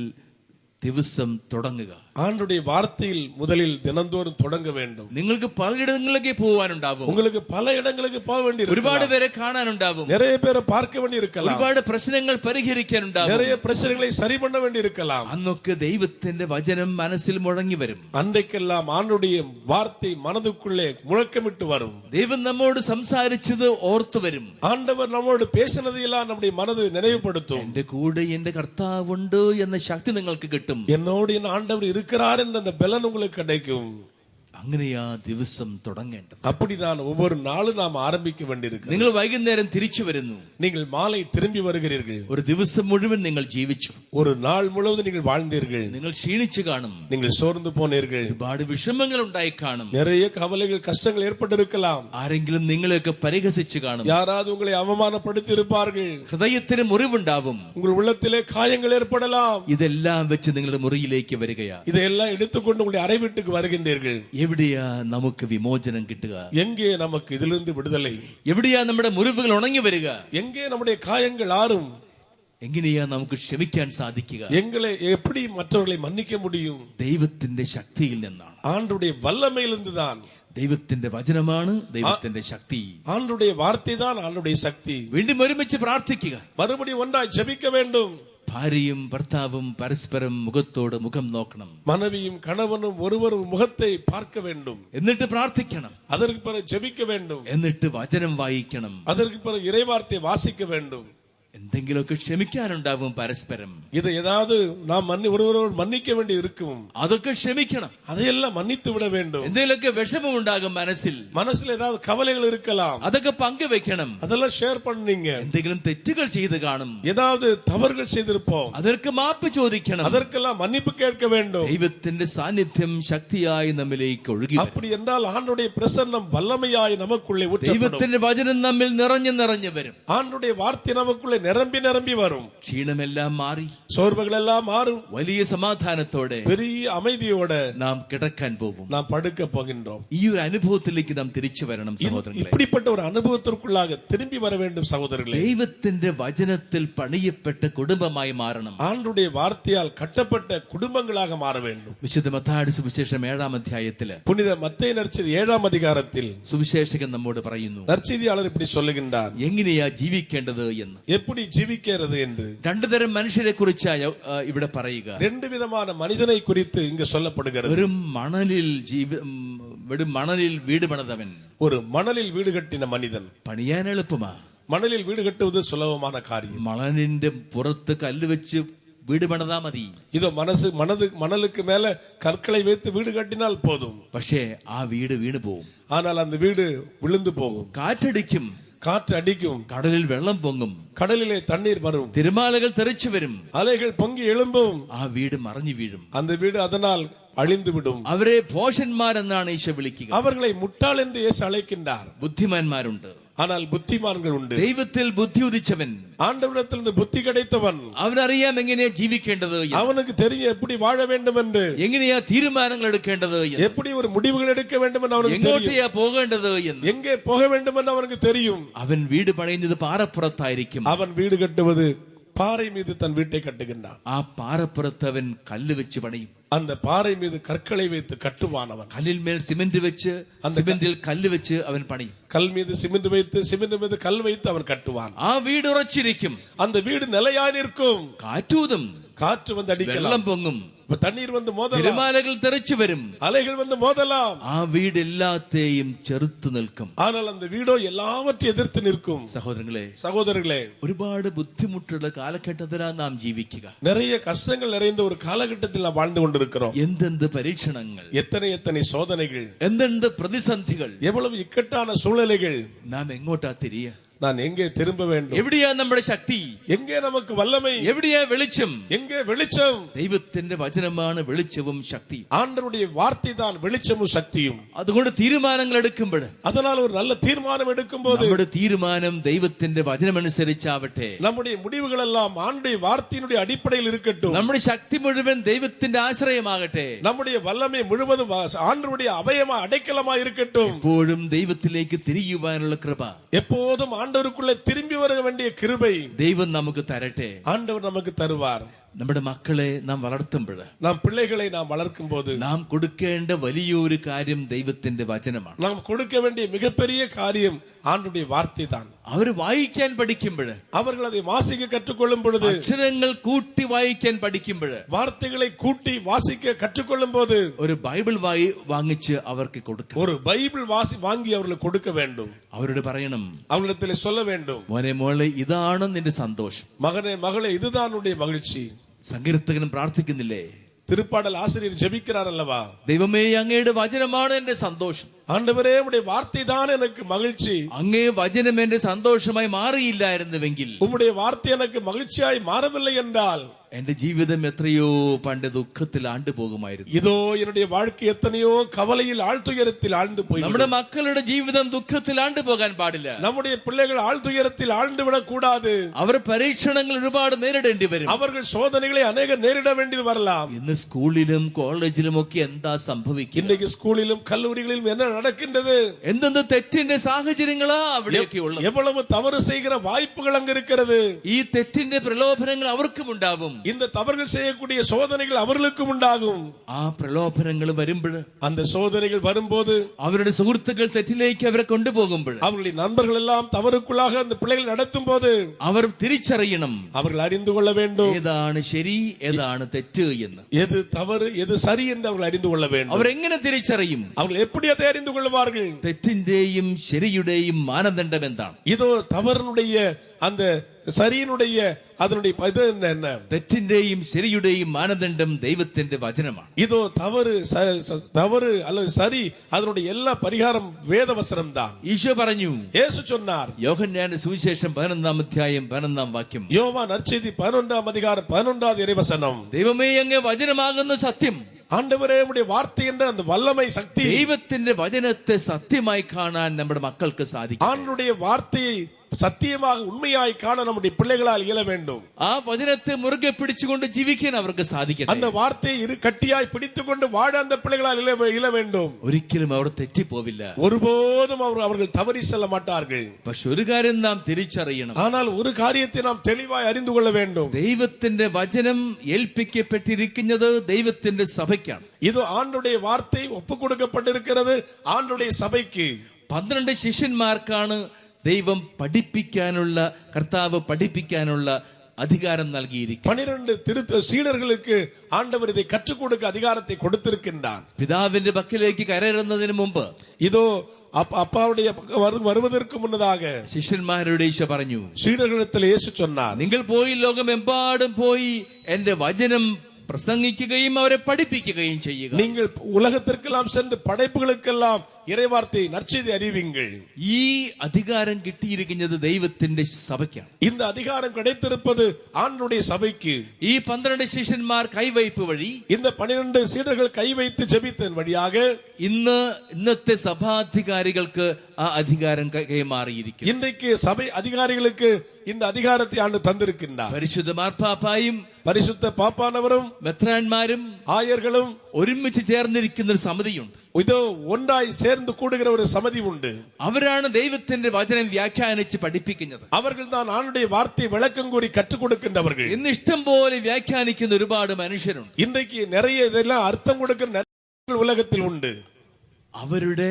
ദിവസം തുടങ്ങുക. ஆண்டுடைய வார்த்தையில் முதலில் தினந்தோறும் தொடங்க வேண்டும். നിങ്ങൾക്ക് പലയിടങ്ങളിലേക്ക് പോകാനുണ്ടാവും. உங்களுக்கு பல இடங்களுக்கு போக வேண்டியிருக்கும். ഒരുപാട് പേരെ കാണാനുണ്ടാവും. நிறைய பேரை பார்க்க வேண்டியிருக்கலாம். ഒരുപാട് പ്രശ്നങ്ങൾ പരിഹരിക്കാനുണ്ടാവും. நிறைய பிரச்சனைகளை சரி பண்ண வேண்டியிருக்கலாம். അന്നൊക്കെ ദൈവത്തിന്റെ വചനം മനസ്സിൽ മുഴങ്ങി വരും. அன்றைக்கெல்லாம் ஆண்டுடைய வார்த்தை மனதுக்குள்ளே முழக்கமிட்டு வரும். ദൈവം നമ്മോട് സംസാരിച്ചത് ഓർത്തു വരും. ஆண்டவர் நம்மோடு பேசினதையெல்லாம் நம்முடைய மனது நினைவுபடுத்தும். എന്റെ കൂടെ എന്റെ കർത്താവുണ്ട് എന്ന ശക്തി നിങ്ങൾക്ക് കിട്ടും. என்னோடு என் ஆண்டவர் இருக்கிறார் என்ற அந்த பலன் உங்களுக்கு கிடைக்கும். അങ്ങനെയാ ദിവസം തുടങ്ങേണ്ടത്. அப்படிதான் ஒவ்வொரு நாளும் நாம் ஆரம்பிக்க வேண்டியிருக்கு. നിങ്ങൾ വൈകുന്നേരം തിരിച്ചു വരുന്നു. நீங்கள் மாலை திரும்பி வருகிறீர்கள். ഒരു ദിവസം മുഴുവൻ നിങ്ങൾ ജീവിച്ചു. ஒரு நாள் முழுவதும் நீங்கள் வாழ்ந்தீர்கள். നിങ്ങൾ ക്ഷീണിച്ചു കാണും. நீங்கள் சோர்ந்து போனீர்கள். ഒരുപാട് വിഷമങ്ങൾ ഉണ്ടായി കാണും. நிறைய கவலைகள் கஷ்டங்கள் ஏற்பட்டிருக்கலாம். ആരെങ്കിലും നിങ്ങളെയൊക്കെ പരിഹസിച്ചു കാണും. யாராவது உங்களை அவமானப்படுத்தி இருப்பார்கள். ഹൃദയത്തിന് മുറിവുണ്ടാവും. உங்கள் உள்ளத்திலே காயங்கள் ஏற்படலாம். ഇതെല്ലാം വെച്ച് നിങ്ങളുടെ മുറിയിലേക്ക് വരികയാ. இதையெல்லாம் எடுத்துக்கொண்டு உங்களுடைய அறை வீட்டுக்கு வருகின்றீர்கள். എവിടെയാ നമുക്ക് വിമോചനം കിട്ടുക? எங்கே நமக்கு இதிலிருந்து விடுதலை? എവിടെയാ നമ്മുടെ മുറിവുകൾ ഉണങ്ങി വരിക? எங்கே நம்முடைய காயங்கள் ஆறும்? എങ്ങനെയാ നമുക്ക് ക്ഷമിക്കാൻ സാധിക്കുക? எங்களை எப்படி மற்றவர்களை மன்னிக்க முடியும்? ദൈവത്തിന്റെ ശക്തിയിൽ നിന്നാണ്. ஆண்டுடைய வல்லமையிலிருந்து தான். ദൈവത്തിന്റെ വചനമാണ് ദൈവത്തിന്റെ ശക്തി. ஆண்டுடைய வார்த்தை தான் ஆண்டுடைய சக்தி. വീണ്ടും ഒരുമിച്ച് പ്രാർത്ഥിക്കുക. மறுபடியும் ஒன்றாய் ஜெபிக்க வேண்டும். ഭാര്യയും ഭർത്താവും പരസ്പരം മുഖത്തോട് മുഖം നോക്കണം. மனைவியும் கணவனும் ஒருவரும் முகத்தை பார்க்க வேண்டும். എന്നിട്ട് പ്രാർത്ഥിക്കണം. அதற்கு பிறகு ஜெபிக்க வேண்டும். എന്നിട്ട് വചനം വായിക്കണം. அதற்கு பிறகு இறைவார்த்தை வாசிக்க வேண்டும். എന്തെങ്കിലുമൊക്കെ ക്ഷമിക്കാനുണ്ടാവും പരസ്പരം. இது ஏதாவது நாம் ஒருவரோடு மன்னிக்க வேண்டி இருக்கும். അതൊക്കെ ക്ഷമിക്കണം. அதையெல்லாம் மன்னித்து விட வேண்டும். എന്തെങ്കിലുമൊക്കെ വിഷമം ഉണ്ടാകും മനസ്സിൽ. மனசுல ஏதாவது கவலைகள் இருக்கலாம். അതൊക്കെ പങ്കുവെക്കണം. அதெல்லாம் ஷேர் பண்ணீங்க. എന്തെങ്കിലും തെറ്റുകൾ ചെയ്ത് കാണും. ஏதாவது தவறுகள் செய்திருப்போம். அதற்கு മാപ്പ് ചോദിക്കണം. அதற்கெல்லாம் மன்னிப்பு கேட்க வேண்டும். ദൈവത്തിന്റെ സാന്നിധ്യം ശക്തിയായി നമ്മിലേക്ക് ഒഴുകി വരും. அப்படி என்றால் ஆண்டுடைய பிரசன்னம் வல்லமையாய் நமக்குள்ளே ஊற்றப்படும். ദൈവത്തിന്റെ വചനം നമ്മിൽ നിറഞ്ഞു വരും. ஆண்டுடைய வார்த்தை நமக்குள்ளே நிரம்பி நிரம்பி வரும். ക്ഷീണമെല്ലാം മാറി, சோர்வுகள் எல்லாம் மாறும். വലിയ സമാധാനത്തോടെ பெரிய அமைதியோட നാം കിടക്കാൻ പോകും. நாம் படுக்க போகின்றோம். ഈ ഒരു അനുഭവത്തിലേക്ക് നാം തിരിച്ചു വരണം സഹോദരങ്ങളെ. இப்படிப்பட்ட ஒரு அனுபவத்திற்குள்ளாக திரும்பி வர வேண்டும் சகோதரர்களே. ദൈവത്തിന്റെ വചനത്തിൽ പണിയപ്പെട്ട കുടുംബമായി മാറണം. ஆண்டுடைய வார்த்தையால் கட்டப்பட்ட குடும்பங்களாக மாற வேண்டும். വിശുദ്ധ മത്തായിയുടെ സുവിശേഷം 7-ാം അധ്യായത്തില് புனித மத்தேயு நற்செய்தி 7ஆம் அதிகாரத்தில் സുവിശേഷകൻ നമ്മോട് പറയുന്നു, நற்செய்தியாளர் இப்படி சொல்லுகின்றார், എങ്ങനെയാ ജീവിക്കേണ്ടത് എന്ന്. எப்படி ஜீவிக்கிறது என்று. രണ്ടു തരം മനുഷ്യരെ കുറിച്ചാ ഇവിടെ പറയുക. ரெண்டு விதமான மனிதனை குறித்து இங்கு சொல்லப்படுகிறது. വെറും മണലിൽ വീട് പണിതവൻ. ஒரு மணலில் வீடு கட்டின மனிதன். പണിയാൻ എളുപ്പമാ. மணலில் வீடு கட்டுவது சுலபமான காரியம். മണലിന്റെ പുറത്ത് കല്ല് വെച്ച് വീട് പണിതാ മതി. இதோ மணலுக்கு மேல கற்களை வைத்து வீடு கட்டினால் போதும். പക്ഷേ ആ വീട് വീണു പോവും. ஆனால் அந்த வீடு விழுந்து போகும். കാറ്റടിക്കും, காற்று அடிக்கும், കടലിൽ വെള്ളം പൊങ്ങും, கடலிலே தண்ணீர் வரும், തിരമാലകൾ തെറിച്ചു വരും, அலைகள் பொங்கி எழும்பும், ആ വീട് മറിഞ്ഞു വീഴും. அந்த வீடு அதனால் அழிந்து விடும். അവരെ ഭോഷന്മാരെന്നാണ് ഈശോ വിളിക്കുക. அவர்களை முட்டாள் என்று இயேசு அழைக்கின்றார். ബുദ്ധിമാന്മാരുണ്ട്, ஆனால் புத்திமான்கள் உண்டு. ദൈവത്തിൽ ബുദ്ധി ഉദിച്ചവൻ, ஆண்டவரிடத்திலிருந்து புத்தி கிடைத்தவன், അവനറിയാം എങ്ങനെയാ ജീവിക്കേണ്ടത്, அவனுக்கு தெரியும் எப்படி வாழ வேண்டும் என்று, എങ്ങനെയാ തീരുമാനങ്ങൾ എടുക്കേണ്ടത്, எப்படி ஒரு முடிவுகள் எடுக்க வேண்டும் என்று அவனுக்கு தெரியும், എങ്ങോട്ടെയാ പോകേണ്ടത് എന്ന്, எங்கே போக வேண்டும் என்று அவனுக்கு தெரியும். അവൻ വീട് പണിയുന്നത് പാറപ്പുറത്തായിരിക്കും. அவன் வீடு கட்டுவது பாறை மீது தன் வீட்டை கட்டுகின்றான். ആ പാറപ്പുറത്ത് അവൻ കല്ല് വെച്ച് പണിയും. அந்த பாறை மீது கற்களை வைத்து கட்டுவான். அவன் കല്ലിൽ മേൽ സിമന്റ് വെച്ച്, സിമന്റിൽ കല്ല് വെച്ച് അവൻ പണിയും. கல் மீது சிமெண்ட் வைத்து, சிமெண்ட் மீது கல் வைத்து அவன் கட்டுவான். ആ വീട് ഉറച്ചിരിക്കും. அந்த வீடு நிலையாய் நிற்கும். കാറ്റൂതും, காற்று வந்து அடிக்கலாம், വെള്ളം പൊങ്ങും, இப்ப தண்ணீர் வந்து மோதலாம், തിരമാലകൾ തെറിച്ചു വരും, அலைகள் வந்து மோதலாம். ആ വീട് എല്ലാത്തെയും ചെറുത്തു നിൽക്കും. ஆனால் அந்த வீடோ எல்லாவற்றையும் எதிர்த்து நிற்கும். സഹോദരങ്ങളെ, சகோதரர்களே, ഒരുപാട് ബുദ്ധിമുട്ടുള്ള കാലഘട്ടത്തിലാണ് നാം ജീവിക്കുക. நிறைய கஷ்டங்கள் நிறைந்த ஒரு காலகட்டத்தில் நாம் வாழ்ந்து கொண்டிருக்கிறோம். എന്തെന്ത് പരീക്ഷണങ്ങൾ, எத்தனை சோதனைகள், എന്തെന്ത് പ്രതിസന്ധികൾ. எவ்வளவு இக்கட்டான சூழ்நிலைகள். നാം എങ്ങോട്ടാ തിരിയ? நான் எங்கே திரும்ப வேண்டும்? എവിടെയാ നമ്മുടെ ശക്തി? எங்கே நமக்கு வல்லமை? എവിടെയാ വെളിച്ചം? எங்கே வெளிச்சம்? ദൈവത്തിന്റെ വചനമാണ് വെളിച്ചവും ശക്തിയും. ஆண்டவருடைய வார்த்தை தான் வெளிச்சமும் சக்தியும். അതുകൊണ്ട് തീരുമാനങ്ങൾ എടുക്കുമ്പോൾ, அதனால் ஒரு நல்ல தீர்மானம் எடுக்கும்போது നമ്മുടെ തീരുമാനം ദൈവത്തിന്റെ വചനമനുസരിച്ചാവട്ടെ. நம்முடைய முடிவுகள் எல்லாம் ஆண்டுடைய வார்த்தையினுடைய அடிப்படையில் இருக்கட்டும். നമ്മുടെ ശക്തി മുഴുവൻ ദൈവത്തിന്റെ ആശ്രയമാകട്ടെ. நம்முடைய வல்லமை முழுவதும் ஆண்டவருடைய அபயமா அடைக்கலமா இருக்கட்டும். എപ്പോഴും ദൈവത്തിലേക്ക് തിരിയുവാനുള്ള കൃപ எப்போதும் ஆண்டவருக்குள்ளே திரும்பி வர வேண்டிய கிருபை ദൈവം നമുക്ക് തരട്ടെ. ஆண்டவர் நமக்கு தருவார். നമ്മുടെ മക്കളെ നാം വളർത്തുമ്പോൾ, நாம் പിള്ളേகளை நாம் வளர்க்கும் போது നാം കൊടുക്കേണ്ട വലിയൊരു കാര്യം ദൈവത്തിന്റെ വചനമാണ്. நாம் கொடுக்க வேண்டிய மிகப்பெரிய காரியம் ஆண்டுடைய வார்த்தை தான். അവർ വായിക്കാൻ പഠിക്കുമ്പോൾ, அவர்கள் அதை வாசிக்க கற்றுக்கொள்ளும் பொழுது, അക്ഷരങ്ങൾ കൂട്ടി വായിക്കാൻ പഠിക്കുമ്പോൾ, வார்த்தைகளை கூட்டி வாசிக்க கற்றுக்கொள்ளும் போது ഒരു ബൈബിൾ വാങ്ങിച്ച് അവർക്ക് കൊടുക്കണം. ஒரு பைபிள் வாங்கி அவர்களுக்கு கொடுக்க வேண்டும். അവരോട് പറയണം, அவர்களிடத்தில் சொல்ல வேண்டும், മോനെ മോളെ, ഇതാണ് നിന്റെ സന്തോഷം. மகனே மகளே, இதுதான் உன்னுடைய மகிழ்ச்சி. സങ്കീർത്തകൻ പ്രാർത്ഥിക്കുന്നില്ലേ? திருப்பாடல் ஆசிரியர் ஜெபிக்கிறார் அல்லவா? ദൈവമേ, അങ്ങയുടെ വചനമാണ് എന്റെ സന്തോഷം. ஆண்டவரே, உம்முடைய வார்த்தை தான் எனக்கு மகிழ்ச்சி. അങ്ങേ വചനം എന്റെ സന്തോഷമായി മാറിയില്ലായിരുന്നുവെങ്കിൽ, உம்முடைய வார்த்தை எனக்கு மகிழ்ச்சியாய் மாறவில்லை என்றால், എന്റെ ജീവിതം എത്രയോ പണ്ട് ദുഃഖത്തിൽ ആണ്ടുപോകുമായിരുന്നു. இதோ என்னுடைய வாழ்க்கை எத்தனையோ கவலையில் ஆழ்துயரத்தில் ஆழ்ந்து போய். നമ്മുടെ മക്കളുടെ ജീവിതം ദുഃഖത്തിൽ ആണ്ടുപോകാൻ പാടില്ല. நம்முடைய பிள்ளைகள் ஆழ்துயரத்தில் ஆழ்ந்து விடக் கூடாது. അവർ പരീക്ഷണങ്ങൾ ഒരുപാട് നേരിടേണ്ടി വരും. அவர்கள் சோதனைகளை அநேக நேரிட வேண்டியது வரலாம். ഇന്ന് സ്കൂളിലും കോളേജിലും ഒക്കെ എന്താ സംഭവിക്കുന്നത്? இன்றைக்கு ஸ்கூலிலும் கல்லூரிகளிலும் என்ன நடக்கின்றது? എന്തെന്ത് തെറ്റിന്റെ സാഹചര്യങ്ങളാ അവിടെയൊക്കെ ഉള്ളത്. எவ்வளவு தவறு செய்கிற வாய்ப்புகள் அங்கு இருக்கிறது. ഈ തെറ്റിന്റെ പ്രലോഭനങ്ങൾ അവർക്കും ഉണ്ടാവും. இந்த தவறுகள் செய்யக்கூடிய சோதனைகள் அவர்களுக்கும் உண்டாகும். ആ പ്രലോഭനങ്ങൾ വരുമ്പോൾ, அந்த சோதனைகள் வரும்போது, അവരുടെ സുഹൃത്തുക്കൾ തെറ്റിലേക്ക് അവരെ കൊണ്ടുപോകുമ്പോൾ, அவர்களுடைய நண்பர்கள் எல்லாம் தவறுக்குள்ளாக அந்த பிள்ளைகள் நடத்தும் போது, അവർ തിരിച്ചറിയണം அவர்கள் அறிந்து கொள்ள வேண்டும், ഏതാണ് ശരി ഏതാണ് തെറ്റ് എന്ന്. எது தவறு எது சரி என்று அவர்கள் அறிந்து கொள்ள வேண்டும். അവർ എങ്ങനെ തിരിച്ചറിയും? அவர்கள் எப்படி அதை அறிந்து கொள்வார்கள்? തെറ്റിന്റെയും ശരിയുടെയും മാനദണ്ഡം എന്താണ്? இதோ தவறினுடைய அந்த சரியினுடைய அதனுடைய இது என்ன? തെറ്റിന്റെയും ശരിയുടെയും മാനദണ്ഡം ദൈവത്തിന്റെ വചനമാണ്. இதோ தவறு அல்லது சரி அதனுடைய எல்லா பரிகாரம் வேத வசனம் தான். ഈശോ പറഞ്ഞു, இயேசு சொன்னார், യോഹന്നാന്റെ സുവിശേഷം 11 അധ്യായം 11 വാക്യം, யோவான் நற்செய்தி 11 அதிகாரம் 11 இறைவசனம், ദൈവമേ, അങ്ങേ വചനമാകുന്ന സത്യം. ஆண்டவரே, உம்முடைய வார்த்தை என்ற அந்த வல்லமை சக்தி. ദൈവത്തിന്റെ വചനത്തെ സത്യമായി കാണാൻ നമ്മുടെ മക്കൾക്ക് സാധിക്കും. ஆண்டவருடைய வார்த்தையை சத்தியமாக உண்மையாய் காண நம்முடைய பிள்ளைகளால் இயல வேண்டும். ആ വചനത്തെ മുറുകെ പിടിച്ചുകൊണ്ട് ജീവിക്കാൻ അവർക്ക് സാധിക്കട്ടെ. அந்த வார்த்தையை இரு கட்டியாய் பிடித்துக்கொண்டு வாழ அந்த பிள்ளைகளால் இயல வேண்டும். ഒരിക്കലും അവർ തെറ്റിപ്പോവില്ല. ஒருபோதும் அவர்கள் தவறி செல்ல மாட்டார்கள். പക്ഷെ ഒരു കാര്യം നാം തിരിച്ചറിയണം. ஆனால் ஒரு காரியத்தை நாம் தெளிவாய் அறிந்து கொள்ள வேண்டும். ദൈവത്തിന്റെ വചനം ഏൽപ്പിക്കപ്പെട്ടിരിക്കുന്നത് ദൈവത്തിന്റെ സഭയ്ക്കാണ്. இது ஆண்டுடைய வார்த்தை ஒப்புக் கொடுக்கப்பட்டிருக்கிறது ஆண்டுடைய சபைக்கு. 12 ശിഷ്യന്മാർക്കാണ് ദൈവം പഠിപ്പിക്കാനുള്ള, കർത്താവ് പഠിപ്പിക്കാനുള്ള അധികാരം നൽകിയിരിക്കും. 12 சீடர்களுக்கு ஆண்டவர் இதை கற்றுக் கொடுக்க அதிகாரத்தை கொடுத்திருக்கின்றார். പിതാവിന്റെ പക്കലേക്ക് കയറുന്നതിന് മുമ്പ്, இதோ அப்பாவுடைய வருவதற்கு முன்னதாக ശിഷ്യന്മാരോട് ഈശോ പറഞ്ഞു, சீடர்களிடத்தில் இயேசு சொன்னார், നിങ്ങൾ പോയി ലോകമെമ്പാടും പോയി എന്റെ വചനം പ്രസംഗിക്കുകയും അവരെ പഠിപ്പിക്കുകയും ചെയ്യുക. நீங்கள் உலகத்திற்கெல்லாம் சென்று படைப்புகளுக்கெல்லாம் இறைவார்த்தை நற்செய்தி அறிவிங்கள். ഈ അധികാരം കിട്ടിയിരിക്കുന്നത് ദൈവത്തിന്റെ സഭയ്ക്കാണ്. இந்த அதிகாரம் கிடைத்திருப்பது ஆண்டவருடைய சபைக்கு. ഈ 12 ശിഷ്യന്മാർ കൈവയ്പ് വഴി, இந்த 12 சீடர்கள் கை வைத்து ஜெபித்ததன் வழியாக ഇന്നത്തെ സഭാധികാരികൾക്ക് ആ അധികാരം കൈമാറിയിരിക്കും. இன்றைக்கு சபை அதிகாரிகளுக்கு இந்த அதிகாரத்தை ஆண்டு தந்திருக்கின்றார். പരിശുദ്ധ മാർപ്പാപ്പായും பரிசுத்த பாப்பானவரும் മെത്രാന്മാരും ஆயர்களும் ഒരുമിച്ച് ചേർന്നിരിക്കുന്ന ഒരു സമിതിയുണ്ട്. இதோ ஒன்றாய் சேர்ந்து கூடுகிற ஒரு சமிதி உண்டு. അവരാണ് ദൈവത്തിന്റെ വചനം വ്യാഖ്യാനിച്ച് പഠിപ്പിക്കുന്നത്. அவர்கள் தான் ஆண்டுடைய வார்த்தை விளக்கம் கூறி கற்றுக் கொடுக்கின்றவர்கள். ഇന്ന് ഇഷ്ടം പോലെ വ്യാഖ്യാനിക്കുന്ന ഒരുപാട് മനുഷ്യരുണ്ട്. இன்றைக்கு நிறைய இதெல்லாம் அர்த்தம் கொடுக்கிற உலகத்தில் உண்டு. അവരുടെ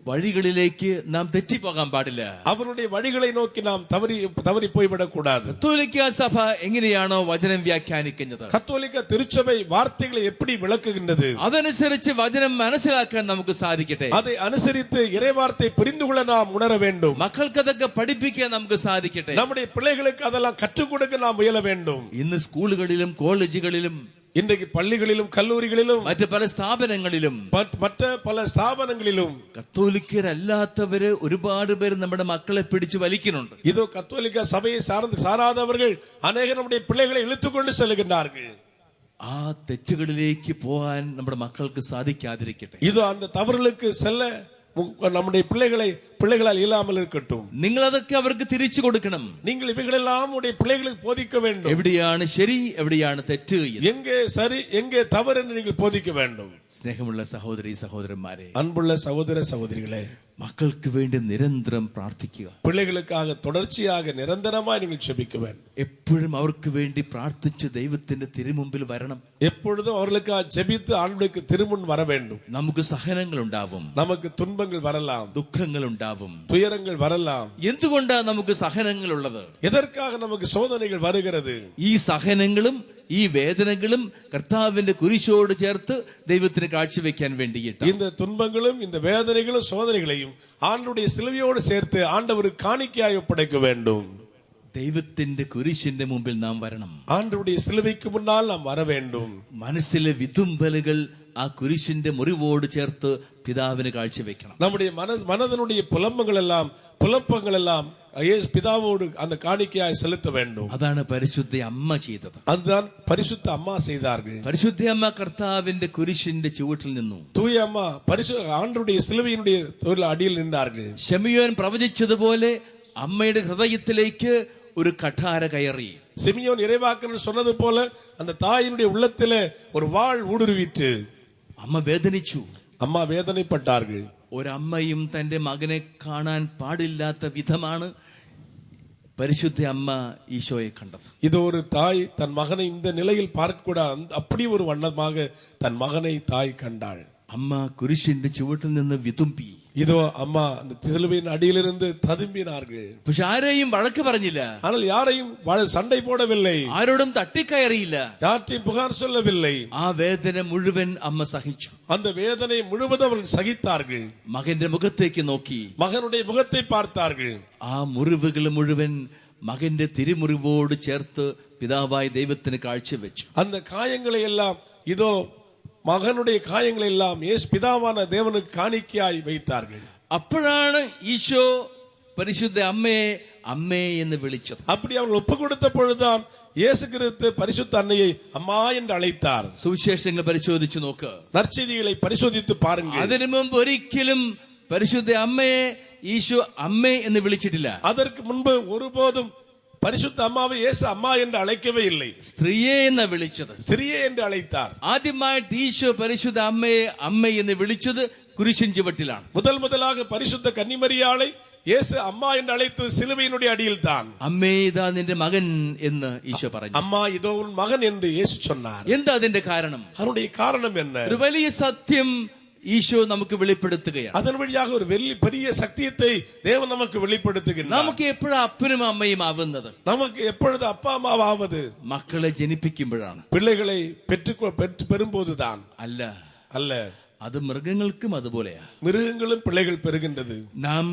വഴികളിലേക്ക് നാം തെറ്റിപ്പോകാൻ പാടില്ല. அவருடைய வழிகளை நோக்கி நாம் தவறி போய்விடக் கூடாது. കത്തോലിക്ക സഭ എങ്ങനെയാണോ വചനം വ്യാഖ്യാനിക്കുന്നത്, கத்தோலிக்க திருச்சபை வார்த்தைகளை எப்படி விளக்குகின்றது, അതനുസരിച്ച് വചനം മനസ്സിലാക്കാൻ നമുക്ക് സാധിക്കട്ടെ. அதை அனுசரித்து இறைவார்த்தை புரிந்து கொள்ள நாம் உணர வேண்டும். മക്കൾക്ക് അതൊക്കെ പഠിപ്പിക്കാൻ നമുക്ക് സാധിക്കട്ടെ. நம்முடைய பிள்ளைகளுக்கு அதெல்லாம் கற்றுக் கொடுக்க நாம் முயல வேண்டும். ഇന്ന് സ്കൂളുകളിലും കോളേജുകളിലും இன்றைக்கு பள்ளிகளிலும் கல்லூரிகளிலும் മറ്റു പല സ്ഥാപനങ്ങളിലും மற்ற பல ஸ்தாபனங்களிலும் കത്തോലിക്കരല്ലാത്തവര് ഒരുപാട് പേര് നമ്മുടെ മക്കളെ പിടിച്ചു വലിക്കുന്നുണ്ട്. இதோ கத்தோலிக்க சபையை சாராதவர்கள் அநேகர் நம்முடைய பிள்ளைகளை இழுத்துக்கொண்டு செல்கின்றார்கள். ആ തെറ്റുകളിലേക്ക് പോകാൻ നമ്മുടെ മക്കൾക്ക് സാധിക്കാതിരിക്കട്ടെ. இதோ அந்த தவறுகளுக்கு செல்ல நம்முடைய பிள்ளைகளால் இயலாமல் இருக்கட்டும். നിങ്ങൾ അതൊക്കെ അവർക്ക് തിരിച്ചു കൊടുക്കണം. நீங்கள் இவைகளெல்லாம் உடைய பிள்ளைகளுக்கு போதிக்க வேண்டும். എവിടെയാണ് ശരി, എവിടെയാണ് തെറ്റ്, எங்கே சரி எங்கே தவறு என்று நீங்கள் போதிக்க வேண்டும். സ്നേഹമുള്ള സഹോദരി സഹോദരന്മാരെ, அன்புள்ள சகோதர சகோதரிகளே, മക്കൾക്ക് വേണ്ടി നിരന്തരം പ്രാർത്ഥിക്കുക. பிள்ளைகளுக்காக தொடர்ச்சியாக நிரந்தரமாய் நீங்கள் ஜெபிக்க வேண்டும். എപ്പോഴും അവർക്ക് വേണ്ടി പ്രാർത്ഥിച്ച് ദൈവത്തിന്റെ തിരുമുമ്പിൽ വരണം. எப்பொழுதும் அவர்களுக்காக ஜெபித்து ஆண்டவருக்கு திருமுன் வர வேண்டும். നമുക്ക് സഹനങ്ങൾ ഉണ്ടാവും, நமக்கு துன்பங்கள் வரலாம், ദുഃഖങ്ങൾ ഉണ്ടാവും, துயரங்கள் வரலாம். എന്തുകൊണ്ടാ നമുക്ക് സഹനങ്ങൾ ഉള്ളത്? எதற்காக நமக்கு சோதனைகள் வருகிறது? ഈ സഹനങ്ങളും ഈ വേദനകളും കർത്താവിന്റെ കുരിശോട് ചേർത്ത് ദൈവത്തിന് കാഴ്ചവെക്കാൻ വേണ്ടിയിട്ട്, இந்த துன்பங்களும் இந்த வேதனைகளும் சோதனைகளையும் ஆண்டவருடைய சிலுவையோடு சேர்த்து ஆண்டவருக்கு காணிக்கையாய் ஒப்படைக்க வேண்டும். ദൈവത്തിന്റെ കുരിശിന്റെ മുമ്പിൽ നാം വരണം. ஆண்டவருடைய சிலுவைக்கு முன்னால் நாம் வர வேண்டும். മനസ്സിലെ വിതുമ്പലുകൾ ആ കുരിശിന്റെ മുറിവോട് ചേർത്ത് പിതാവിന് കാഴ്ചവെക്കണം. நம்முடைய மனதனுடைய புலப்பங்கள் எல்லாம் பிதாவோடு அந்த காணிக்கையாய் செலுத்த வேண்டும். അതാണ് പരിശുദ്ധ അമ്മ ചെയ്തത്. அதுதான் பரிசுத்த அம்மா செய்தார்கள். പരിശുദ്ധ അമ്മ കർത്താവിന്റെ കുരിശിന്റെ ചുവട്ടിൽ നിന്നു. தூய அம்மா ஆண்டவருடைய சிலுவையினுடைய அடியில் நின்றார்கள். ശമൂവേൽ പ്രവചിച്ചതുപോലെ അമ്മയുടെ ഹൃദയത്തിലേക്ക് ഒരു കഠാര കയറി. சிமியோன் இறைவாக்கன் சொன்னது போல அந்த தாயினுடைய உள்ளத்திலே ஒரு வாள் ஊடுருவிட்டு അമ്മ വേദനിച്ചു. அம்மா வேதனைப்பட்டார்கள். ഒരമ്മയും തന്റെ മകനെ കാണാൻ പാടില്ലാത്ത വിധമാണ് പരിശുദ്ധ അമ്മ ഈശോയെ കണ്ടത്. இது ஒரு தாய் தன் மகனை இந்த நிலையில் பார்க்க கூடாது, அப்படி ஒரு வண்ணமாக தன் மகனை தாய் கண்டாள். അമ്മ കുരിശിന്റെ ചുവട്ടിൽ നിന്ന് വിതുമ്പി. இதோ அம்மா அந்த சிலுவையின் அடியிலிருந்து ததும்பினார்கள். പക്ഷെ ആരെയും വഴക്ക് പറഞ്ഞില്ല, ஆனால் யாரையும் சண்டை போடவில்லை, ആരോടും തട്ടിക്കയറിയില്ല, யார்ட்டையும் புகார் சொல்லவில்லை. ആ വേദന മുഴുവൻ അമ്മ സഹിച്ചു. அந்த வேதனை முழுவதும் அவர்கள் സഹിத்தார்கள். മകന്റെ മുഖത്തേക്ക് നോക്കി மகனுடைய முகத்தை பார்த்தார்கள். ആ മുറിവുകൾ മുഴുവൻ മകന്റെ തിരുമുറിവോട് ചേർത്ത് പിതാവായ ദൈവത്തിന് കാഴ്ചവെച്ചു. அந்த காயங்களை எல்லாம் இதோ மகனுடைய காயங்களை எல்லாம் பிதாவான தேவனுக்கு காணிக்கையாய் வைத்தார்கள். അപ്പോഴാണ് ഈശോ പരിശുദ്ധ അമ്മയെ അമ്മേ എന്ന് വിളിച്ചത്. அப்படி அவர்கள் ஒப்பு கொடுத்த பொழுதுதான் இயேசு கிறிஸ்து பரிசுத்த அன்னையை அம்மா என்று அழைத்தார். സുവിശേഷങ്ങൾ പരിശോധിച്ചു നോക്ക്, நற்செய்திகளை பரிசோதித்து பாருங்கள். അതിനു മുമ്പ് ഒരിക്കലും പരിശുദ്ധ അമ്മയെ ഈശോ അമ്മേ എന്ന് വിളിച്ചിട്ടില്ല. அதற்கு முன்பு ஒருபோதும் பரிசுத்த அம்மாவை இயேசு அம்மா என்று அழைக்கவே இல்லை. സ്ത്രീയെ എന്ന് വിളിച്ചത്, സ്ത്രീയെ என்று அழைத்தார். ആദ്യമായിട്ട് ഈശോ പരിശുദ്ധ അമ്മയെ അമ്മ എന്ന് വിളിച്ചത് കുരിശിൻ ചുവട്ടിലാണ്. முதலாக பரிசுத்த கன்னிமரியாளை இயேசு அம்மா என்று அழைத்தது சிலுவையினுடைய அடியில் தான். അമ്മേ ഇതാ നിന്റെ മകൻ എന്ന് ഈശോ പറഞ്ഞു. அம்மா இதோ உன் மகன் என்று இயேசு சொன்னார். എന്താ അതിന്റെ കാരണം? அதனுடைய காரணம் என்ன? ഒരു വലിയ സത്യം ഈശോ നമുക്ക് വെളിപ്പെടുത്തുകയാണ്. அதன் வழியாக ஒரு பெரிய சத்தியத்தை தேவன் நமக்கு வெளிப்படுத்துகிறார். നമുക്ക് എപ്പോഴാ അപ്പനും അമ്മയും ആവുന്നത്? நமக்கு எப்பொழுது அப்பா அம்மாவாவது മക്കളെ ജനിപ്പിക്കുമ്പോഴാണ്. பிள்ளைகளை பெறும்போதுதான் அல்ல. അത് മൃഗങ്ങൾക്കും അതുപോലെയാ. மிருகங்களும் பிள்ளைகள் பெறுகின்றது. നാം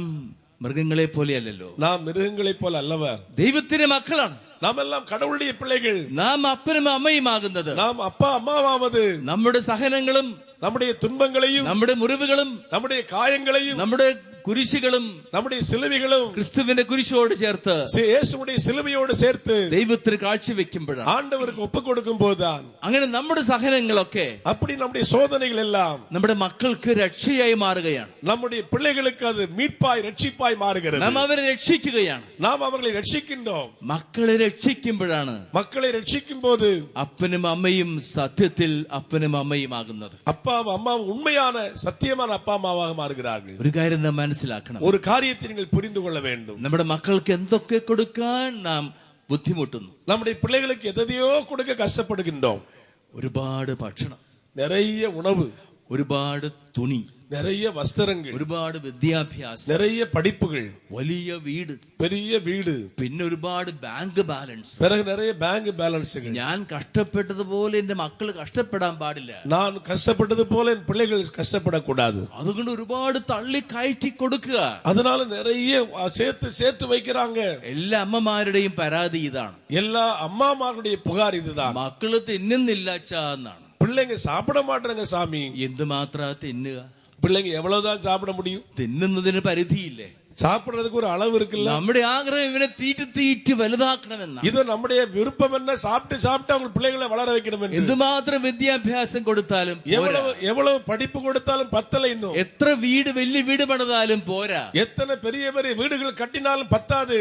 മൃഗങ്ങളെ പോലെയല്ലല്ലോ. நாம் மிருகங்களை போல அல்லவா? ദൈവത്തിന്റെ മക്കളാണ്. நாம் எல்லாம் கடவுளுடைய பிள்ளைகள். നാം അപ്പനും അമ്മയും ആകുന്നത്, நாம் அப்பா அம்மாவாவது നമ്മുടെ സഹനങ്ങളും நம்முடைய துன்பங்களையும் നമ്മുടെ മുറിവുകളും நம்முடைய காயங்களையும் നമ്മുടെ കുരിശുകളും நம்முடைய சிலுவைகளும் ക്രിസ്തുവിന്റെ കുരിശോട് ചേർത്ത് இயேசுவுடைய சிலுவையோடு சேர்த்து ദൈവത്തിന് കാഴ്ചവെക്കുമ്പോഴാണ്, ஆண்டவருக்கு ஒப்பு கொடுக்கும் போதுதான், അങ്ങനെ നമ്മുടെ സഹനങ്ങളൊക്കെ அப்படி நம்முடைய சோதனைகள் எல்லாம் നമ്മുടെ മക്കൾക്ക് രക്ഷയായി മാറുകയാണ്. நம்முடைய பிள்ளைகளுக்கு அது மீட்பாய் ரட்சிப்பாய் மாறுகிறது. നാം അവരെ രക്ഷിക്കുകയാണ്. நாம் அவர்களை ரட்சிக்கின்றோம். മക്കളെ രക്ഷിക്കുമ്പോഴാണ് மக்களை ரட்சிக்கும் போது അപ്പനും അമ്മയും സത്യത്തിൽ അപ്പനും അമ്മയും ആകുന്നത്. அப்பாவும் அம்மாவும் உண்மையான சத்தியமான அப்பா அம்மாவாக மாறுகிறார்கள். ഒരു കാര്യം നാം മനസ്സിലാക്കണം. ஒரு காரியத்தை நீங்கள் புரிந்து கொள்ள வேண்டும். നമ്മുടെ മക്കൾക്ക് എന്തൊക്കെ കൊടുക്കാൻ നാം ബുദ്ധിമുട്ടുന്നു. நம்முடைய பிள்ளைகளுக்கு எதையோ கொடுக்க கஷ்டப்படுகின்றோம். ഒരുപാട് ഭക്ഷണം, நிறைய உணவு, ഒരുപാട് തുണി, நிறைய வஸ்திரங்கள், ഒരുപാട് വിദ്യാഭ്യാസം, நிறைய படிப்புகள், വലിയ വീട്, பெரிய வீடு, പിന്നെ ഒരുപാട് ബാങ്ക് ബാലൻസ്, பிறகு நிறைய பேங்க் பேலன்ஸுகள். ഞാൻ കഷ്ടപ്പെട്ടതുപോലെ എന്റെ മക്കൾ കഷ്ടപ്പെടാൻ പാടില്ല, நான் கஷ்டப்பட்டது போல என் பிள்ளைகள் கஷ்டப்படக்கூடாது. അതുകൊണ്ട് ഒരുപാട് തള്ളി കയറ്റി കൊടുക്കുക. அதனால நிறைய சேர்த்து வைக்கிறாங்க. എല്ലാ അമ്മമാരുടെയും പരാതി ഇതാണ്. எல்லா அம்மாமாருடைய புகார் இதுதான். മക്കള് തിന്നുന്നില്ല അച്ഛാ എന്നാണ്. பிள்ளைங்க சாப்பிட மாட்டாங்க சாமி. എന്തുമാത്രാ തിന്നുക? பிள்ளைங்க எவ்வளவுதான் சாப்பிட முடியும்? തിന്നുന്നതിന് പരിധിയില്ലേ? சாப்பிடுறதுக்கு ஒரு அளவு இருக்குல்ல. നമ്മുടെ ആഗ്രഹം ഇവനെ തീറ്റി വലുതാക്കണമെന്നാണ്. இது நம்முடைய விருப்பம் என்ன? சாப்பிட்டு அவங்க பிள்ளைகளை வளர வைக்கணும் என்று. എന്തുമാത്രം വിദ്യാഭ്യാസം കൊടുത്താലും, எவ்வளவு படிப்பு கொடுத்தாலும் பத்தல. இன்னும் എത്ര വലിയ വീട് പണിതാലും പോരാ, எத்தனை பெரிய பெரிய வீடுகள் கட்டினாலும் பத்தாது.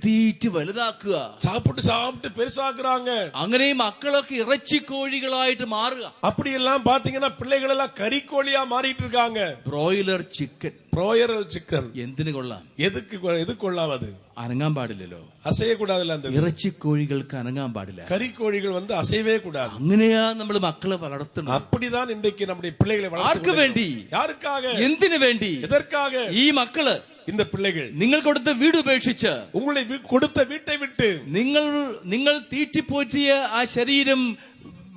തീറ്റി വലുതാക്കുക, சாப்பிட்டு பெருசாக்குறாங்க. അങ്ങനെ മക്കളൊക്കെ ഇറച്ചിക്കോഴികളായിട്ട് മാറുക. அப்படி எல்லாம் பாத்தீங்கன்னா பிள்ளைகள் எல்லாம் கறிக்கோழியா மாறிட்டு இருக்காங்க. ബ്രോയിലർ ചിക്കൻ, ബ്രോയിലർ ചിക്കൻ എന്തിനു കൊള്ളാം? எது கொள்ளாம்? அது അനങ്ങാൻ പാടില്ലല്ലോ, അസയக்கூடாதுല്ല. அந்த ഇറച്ചിക്കോഴികൾക്ക് അനങ്ങാൻ പാടില്ല, கறிக்கோழிகள் அசையவே கூடாது. അങ്ങനെയാ നമ്മൾ മക്കളെ വളർത്തുന്നത്. அப்படிதான் இன்றைக்கு நம்முடைய பிள்ளைகளை ആർക്ക് വേണ്ടി? யாருக்காக? എന്തിനു വേണ്ടി? எதற்காக? ഈ മക്കള്, இந்த பிள்ளைகள் നിങ്ങൾ കൊടുത്ത വീട് ഉപേക്ഷിച്ച്, உங்களை கொடுத்த வீட்டை விட்டு, നിങ്ങൾ തീറ്റിപ്പോറ്റിയ ആ ശരീരം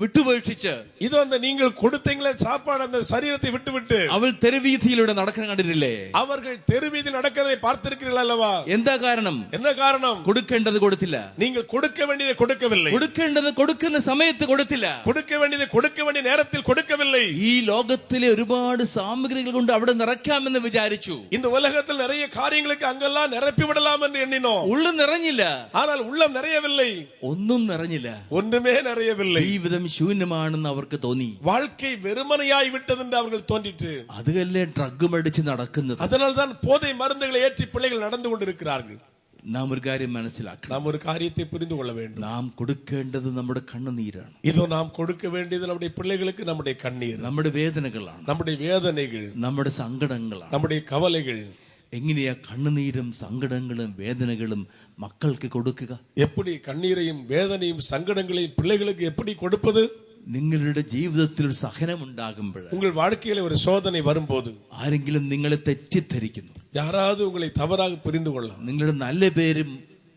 വിട്ടുപേക്ഷിച്ച്, இதோ அந்த நீங்கள் கொடுத்தீங்களே சாப்பாடு, அந்த சரீரத்தை விட்டு അവൾ തെരുവീഥിയിലൂടെ നടക്കാൻ കണ്ടിട്ടില്ലേ? அவர்கள் தெருவீதியில் நடக்கிறதை பார்த்திருக்கிறீர்கள் அல்லவா? എന്താ കാരണം? என்ன காரணம்? കൊടുക്കേണ്ടത് കൊടുത്തില്ല, நீங்கள் கொடுக்க வேண்டியதை கொடுக்கவில்லை, കൊടുക്കേണ്ടത് കൊടുക്കുന്ന സമയത്ത് കൊടുത്തില്ല, கொடுக்க வேண்டியதை கொடுக்க வேண்டிய நேரத்தில் கொடுக்கவில்லை. ഈ ലോകത്തിലെ ഒരുപാട് സാമഗ്രികൾ കൊണ്ട് അവിടെ നിറയ്ക്കാമെന്ന് വിചാരിച്ചു. இந்த உலகத்தில் நிறைய காரியங்களுக்கு அங்கெல்லாம் நிரப்பி விடலாம் என்று எண்ணினோம். ഉള്ളം നിറഞ്ഞില്ല, ஆனால் உள்ளம் நிறையவில்லை, ഒന്നും നിറഞ്ഞില്ല, ஒன்றுமே நிறையவில்லை. ജീവിതം ശൂന്യമാണെന്ന് അവർക്ക് തോന്നി, வாழ்க்கை வெறுமனையாய் விட்டது என்று அவர்கள் தோன்றிற்று. അതുകല്ലേ ഡ്രഗ് അടിച്ച് നടക്കുന്നത്. அதனால் தான் போதை மருந்துகளை ஏற்றி பிள்ளைகள் நடந்து கொண்டிருக்கிறார்கள். നാം ഒരു കാര്യം മനസ്സിലാക്കണം, நாம் ஒரு காரியத்தை புரிந்து கொள்ள வேண்டும். നാം കൊടുക്കേണ്ടത് നമ്മുടെ കണ്ണുനീരാണ്. இதோ நாம் கொடுக்க வேண்டியது நம்முடைய பிள்ளைகளுக்கு நம்முடைய கண்ணீர், നമ്മുടെ വേദനകളാണ്, நம்முடைய வேதனைகள், നമ്മുടെ സങ്കടങ്ങളാണ്, நம்முடைய கவலைகள். എങ്ങനെയാ കണ്ണുനീരും സങ്കടങ്ങളും വേദനകളും മക്കൾക്ക് കൊടുക്കുക? எப்படி கண்ணீரையும் வேதனையும் சங்கடங்களையும் பிள்ளைகளுக்கு எப்படி கொடுப்பது? നിങ്ങളുടെ ജീവിതത്തിൽ ഒരു സഹനം ഉണ്ടാകുമ്പോൾ, உங்கள் வாழ்க்கையில ஒரு சோதனை வரும்போது, ആരെങ്കിലും നിങ്ങളെ തെറ്റിദ്ധരിക്കുന്നു, யாராவது உங்களை தவறாக புரிந்து கொள்ளலாம், നിങ്ങളുടെ നല്ല പേരും